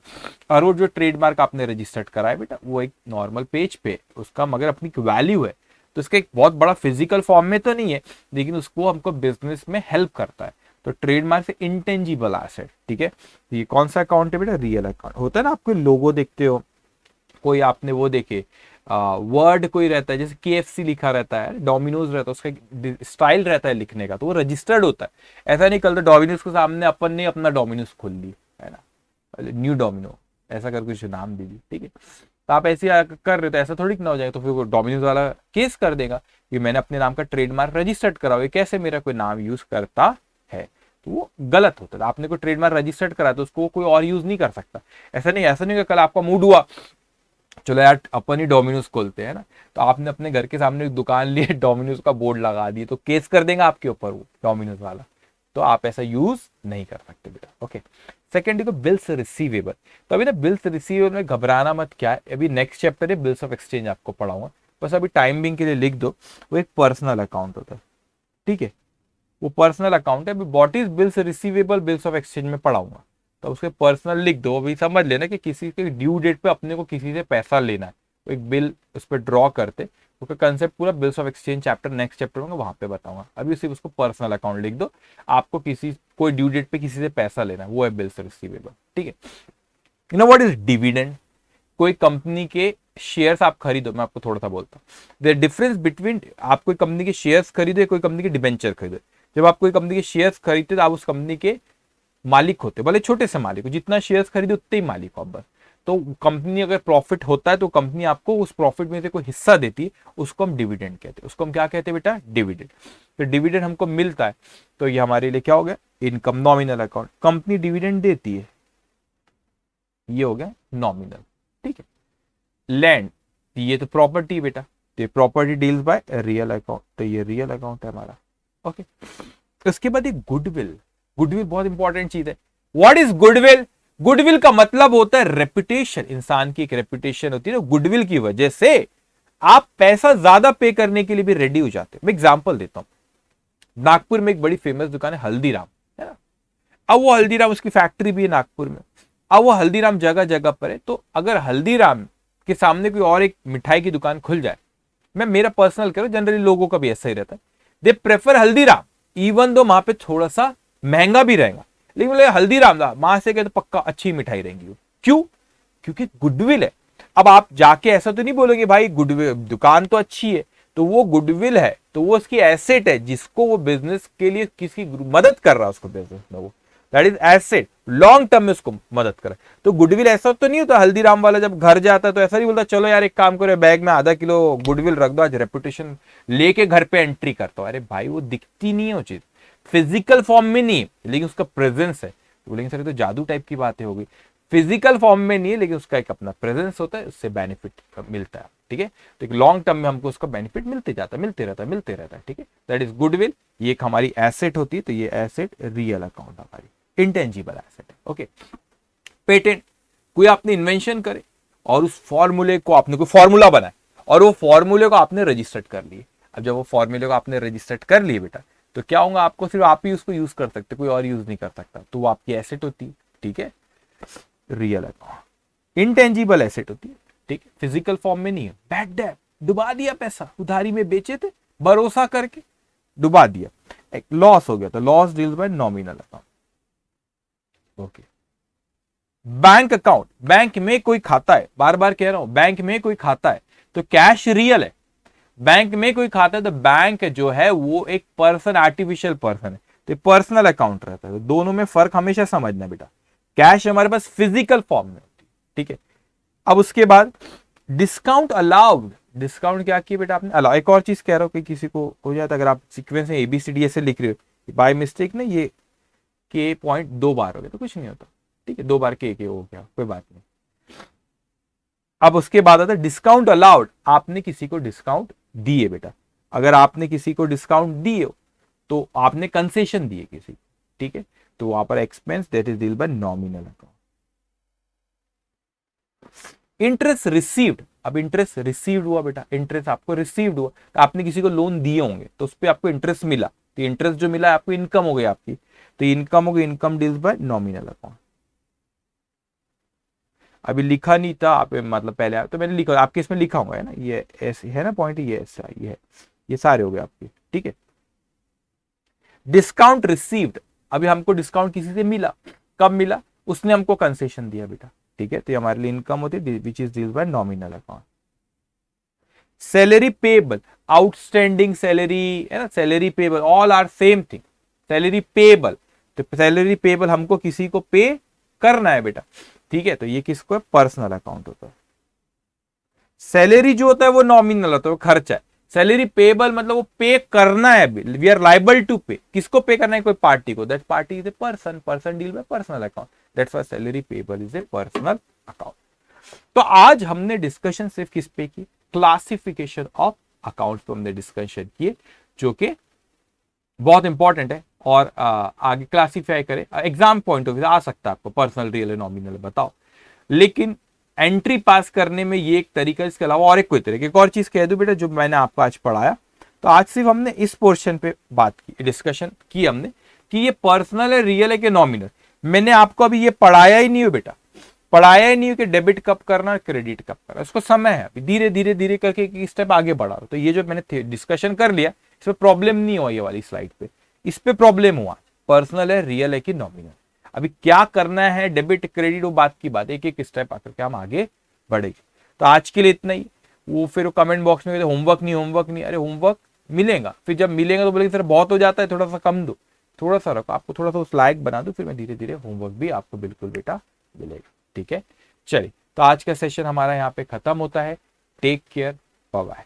और वो जो ट्रेडमार्क आपने रजिस्टर्ड कराया बेटा वो एक नॉर्मल पेज पे उसका मगर अपनी वैल्यू है, तो इसका एक बहुत बड़ा फिजिकल फॉर्म में तो नहीं है, लेकिन उसको हमको बिजनेस में हेल्प करता है, तो ट्रेडमार्क से इंटेंजिबल एसेट, ठीक है। तो ये कौन सा अकाउंट है बेटा, रियल अकाउंट। होता है ना, आपको लोगो देखते हो, कोई आपने वो देखे वर्ड कोई रहता है, जैसे KFC लिखा रहता है, डोमिनोज रहता है, उसका स्टाइल रहता है लिखने का, तो वो रजिस्टर्ड होता है। ऐसा नहीं कल तो डोमिनोज के सामने अपन ने अपना डोमिनोज खोल ली, है ना, न्यू डोमिनो ऐसा कर कुछ नाम दीजिए, ठीक है। तो आप ऐसे कर रहे हो तो ऐसा थोड़ी ना हो जाएगा, तो फिर वो डोमिनोज वाला केस कर देगा कि मैंने अपने नाम का ट्रेडमार्क रजिस्टर्ड कराओ, कैसे मेरा कोई नाम यूज करता है, तो वो गलत होता है। आपने कोई ट्रेडमार्क रजिस्टर्ड करा तो उसको कोई और यूज नहीं कर सकता। ऐसा नहीं कि कल आपका मूड हुआ चलो यार अपन ही डोमिनोज खोलते हैं ना, तो आपने अपने घर के सामने एक दुकान लिए, डोमिनोज का बोर्ड लगा दिए, तो केस कर देगा आपके ऊपर वो डोमिनोज वाला। तो आप ऐसा यूज नहीं कर सकते बेटा। ओके, सेकंड देखो बिल्स रिसीवेबल। तो अभी ना बिल्स रिसीवेबल में घबराना मत, क्या है अभी नेक्स्ट चैप्टर है बिल्स ऑफ एक्सचेंज आपको पढ़ाऊंगा, बस अभी टाइम बिंग के लिए लिख दो। वो एक पर्सनल अकाउंट होता है, ठीक है, वो पर्सनल अकाउंट है। अभी what is bills receivable bills of exchange में पढ़ाऊंगा, तो उसके पर्सनल लिख दो। अभी समझ लेना कि किसी के ड्यू डेट पे अपने को किसी से पैसा लेना है, तो एक बिल उस पर ड्रॉ करते, उसका कंसेप्ट पूरा bills of exchange chapter next chapter में वहां पे बताऊंगा। अभी सिर्फ उसको पर्सनल अकाउंट लिख दो, आपको किसी कोई ड्यू डेट पे किसी से पैसा लेना है, वो है बिल्स रिसीवेबल, ठीक है। You know what is dividend? कोई कंपनी के शेयर्स आप खरीदो, मैं आपको थोड़ा सा बोलता हूँ द डिफरेंस बिटवीन, आप कोई कंपनी के शेयर्स खरीदो, कोई कंपनी के डिबेंचर खरीदो। जब आप कोई कंपनी के शेयर्स खरीदते तो आप उस कंपनी के मालिक होते, भले छोटे से मालिक हो, जितना शेयर्स खरीदे उतने ही मालिक हो आप बस। तो कंपनी अगर प्रॉफिट होता है तो कंपनी आपको उस प्रॉफिट में से कोई हिस्सा देती है, उसको हम डिविडेंड कहते हैं। उसको हम क्या कहते हैं बेटा? डिविडेंड। तो डिविडेंड हमको मिलता है, तो ये हमारे लिए क्या हो गया? Income, nominal account. Company dividend देती है, ये हो गया नॉमिनल, ठीक है। लैंड, ये तो प्रॉपर्टी बेटा, तो property deals by real account, तो ये रियल अकाउंट है हमारा। ओके, उसके बाद एक गुडविल। गुडविल बहुत इंपॉर्टेंट चीज है। What is goodwill? गुडविल का मतलब होता है रेपुटेशन। इंसान की एक रेपुटेशन होती है ना, गुडविल की वजह से आप पैसा ज्यादा पे करने के लिए भी रेडी हो जाते हैं। मैं एग्जांपल देता हूं, नागपुर में एक बड़ी फेमस दुकान है हल्दीराम, है ना। अब वो हल्दीराम, उसकी फैक्ट्री भी है नागपुर में। अब वो हल्दीराम जगह जगह पर है, तो अगर हल्दीराम के सामने कोई और एक मिठाई की दुकान खुल जाए, मैं मेरा पर्सनल करूं, जनरली लोगों का भी ऐसा ही रहता है, they prefer Haldiram even though वहां पे थोड़ा सा महंगा भी रहेगा, लेकिन बोले हल्दीराम दा वहां से कहते तो पक्का अच्छी मिठाई रहेंगी। क्यों? क्योंकि गुडविल है। अब आप जाके ऐसा तो नहीं बोलोगे भाई गुडविल, दुकान तो अच्छी है, तो वो गुडविल है, तो वो उसकी एसेट है जिसको वो बिजनेस के लिए किसी मदद कर रहा है, उसको बिजनेस में वो that is asset, long term में उसको मदद करे। तो गुडविल ऐसा तो नहीं होता, हल्दीराम वाला जब घर जाता है तो ऐसा नहीं बोलता चलो यार एक काम करो बैग में आधा किलो गुडविल रख दो, आज रेपुटेशन लेके घर पे एंट्री करता हूं। अरे भाई वो दिखती नहीं है वो चीज, फिजिकल फॉर्म में नहीं, लेकिन उसका प्रेजेंस है। बोलेंगे सर तो जादू टाइप की बातें हो गई। फिजिकल फॉर्म में नहीं है, लेकिन उसका एक अपना प्रेजेंस होता है, उससे बेनिफिट मिलता है, ठीक है। तो एक लॉन्ग टर्म में हमको उसका बेनिफिट मिलते जाता है, मिलते रहता है, ठीक है। That is goodwill. ये एक हमारी एसेट होती है, तो ये एसेट रियल अकाउंट हमारी इंटेंजिबल एसेट है। ओके, पेटेंट, कोई आपने इन्वेंशन करे और उस फॉर्मूले को, आपने कोई फॉर्मूला बनाए और वो फॉर्मूले को आपने रजिस्टर्ड कर लिए। अब जब वो फॉर्मूले को आपने रजिस्टर्ड कर लिए बेटा, तो क्या होगा, आपको सिर्फ आप ही उसको यूज कर सकते, कोई और यूज नहीं कर सकता, तो वो आपकी एसेट होती है, ठीक है, रियल अकाउंट। इंटेंजिबल एसेट होती है, ठीक है, फिजिकल फॉर्म में नहीं है। बैड डेट, डुबा दिया पैसा, उधारी में बेचे थे भरोसा करके, डुबा दिया, एक लॉस हो गया, तो loss deals by nominal account. Okay, bank account, bank में कोई खाता है, बार बार कह रहा हूं बैंक में कोई खाता है, तो कैश रियल है। बैंक में कोई खाता है तो बैंक जो है वो एक पर्सन, आर्टिफिशियल पर्सन है, तो पर्सनल अकाउंट रहता है। तो दोनों में फर्क हमेशा समझना बेटा। कैश हमारे पास फिजिकल फॉर्म में होती है, ठीक है। अब उसके बाद डिस्काउंट अलाउड, डिस्काउंट क्या किया बेटा आपने? अलाउ। एक और चीज कह रहा हूं कि किसी को हो जाता, अगर आप सीक्वेंस में ABCD ऐसे लिख रहे हो बाय मिस्टेक ना, ये के पॉइंट 2 बार हो गया तो कुछ नहीं होता, ठीक है, 2 बार के हो गया, कोई बात नहीं। अब उसके बाद आता है डिस्काउंट अलाउड। आपने किसी को डिस्काउंट दिए बेटा, अगर आपने किसी को डिस्काउंट दिए तो आपने कंसेशन दिए किसी, ठीक है, तो वहां पर expense that is deal bye nominal account. Interest received, अब इंटरेस्ट रिसीव्ड हुआ बेटा, इंटरेस्ट आपको रिसीव्ड हुआ, तो आपने किसी को लोन दिए होंगे तो उस पर आपको इंटरेस्ट मिला, तो इंटरेस्ट जो मिला आपको इनकम हो गई आपकी, तो इनकम हो गई, income deals by nominal account. अभी लिखा नहीं था आप, मतलब पहले तो मैंने लिखा, आपके इसमें लिखा होगा, है ना, ये ऐसे है ना पॉइंट, ये ऐसा ये है, ये सारे हो गए आपके, ठीक है। डिस्काउंट रिसीव्ड, अभी हमको डिस्काउंट किसी से मिला, कब मिला? उसने हमको कंसेशन दिया बेटा, ठीक है, तो हमारे लिए इनकम होती है which is deals by nominal account. Salary payable, outstanding salary है ना, salary payable, all are same thing. Salary payable, तो सैलरी पेबल हमको किसी को पे करना है बेटा, ठीक है, तो ये किसको है, पर्सनल अकाउंट होता है। सैलरी जो होता है वो नॉमिनल होता है, वो खर्चा है। सैलरी पेबल मतलब वो पे करना है, वी आर लाइबल टू पे। किसको पे करना है, कोई पार्टी को, that party is a person, person deal में personal account, that's why salary payable is a personal account. तो आज हमने डिस्कशन सिर्फ किस पे की, क्लासिफिकेशन ऑफ अकाउंट पे हमने डिस्कशन किए, जो कि बहुत इंपॉर्टेंट है और आगे क्लासिफाई करे, एग्जाम पॉइंट ऑफ व्यू आ सकता है आपको, पर्सनल, रियल, नॉमिनल बताओ, लेकिन एंट्री पास करने में ये एक तरीका, इसके अलावा और एक कोई तरीका। एक और चीज कह दूं बेटा, जो मैंने आपको आज पढ़ाया, तो आज सिर्फ हमने इस पोर्शन पे बात की, डिस्कशन की हमने कि ये पर्सनल है, रियल है कि नॉमिनल। मैंने आपको अभी ये पढ़ाया ही नहीं हो बेटा, पढ़ाया ही नहीं हो कि डेबिट कब करना, क्रेडिट कब करना, उसको समय है अभी, धीरे धीरे धीरे करके एक स्टेप आगे बढ़ा रहा। तो ये जो मैंने डिस्कशन कर लिया, इसमें प्रॉब्लम नहीं हुआ, ये वाली स्लाइड पे इस पे प्रॉब्लम हुआ, पर्सनल है, रियल है कि नॉमिनल। अभी क्या करना है, डेबिट क्रेडिट, वो बात की बात, एक एक स्टेप आकर के हम आगे बढ़ेंगे। तो आज के लिए इतना ही। वो फिर कमेंट बॉक्स में कहते होमवर्क नहीं, होमवर्क नहीं, अरे होमवर्क मिलेगा, फिर जब मिलेगा तो बोलेंगे सर बहुत हो जाता है, थोड़ा सा कम दो, थोड़ा सा रखो, आपको थोड़ा सा उस लायक बना दो, फिर मैं धीरे धीरे होमवर्क भी आपको बिल्कुल बेटा मिलेगा, ठीक है। चलिए, तो आज का सेशन हमारा यहाँ पे खत्म होता है। Take care, bye bye.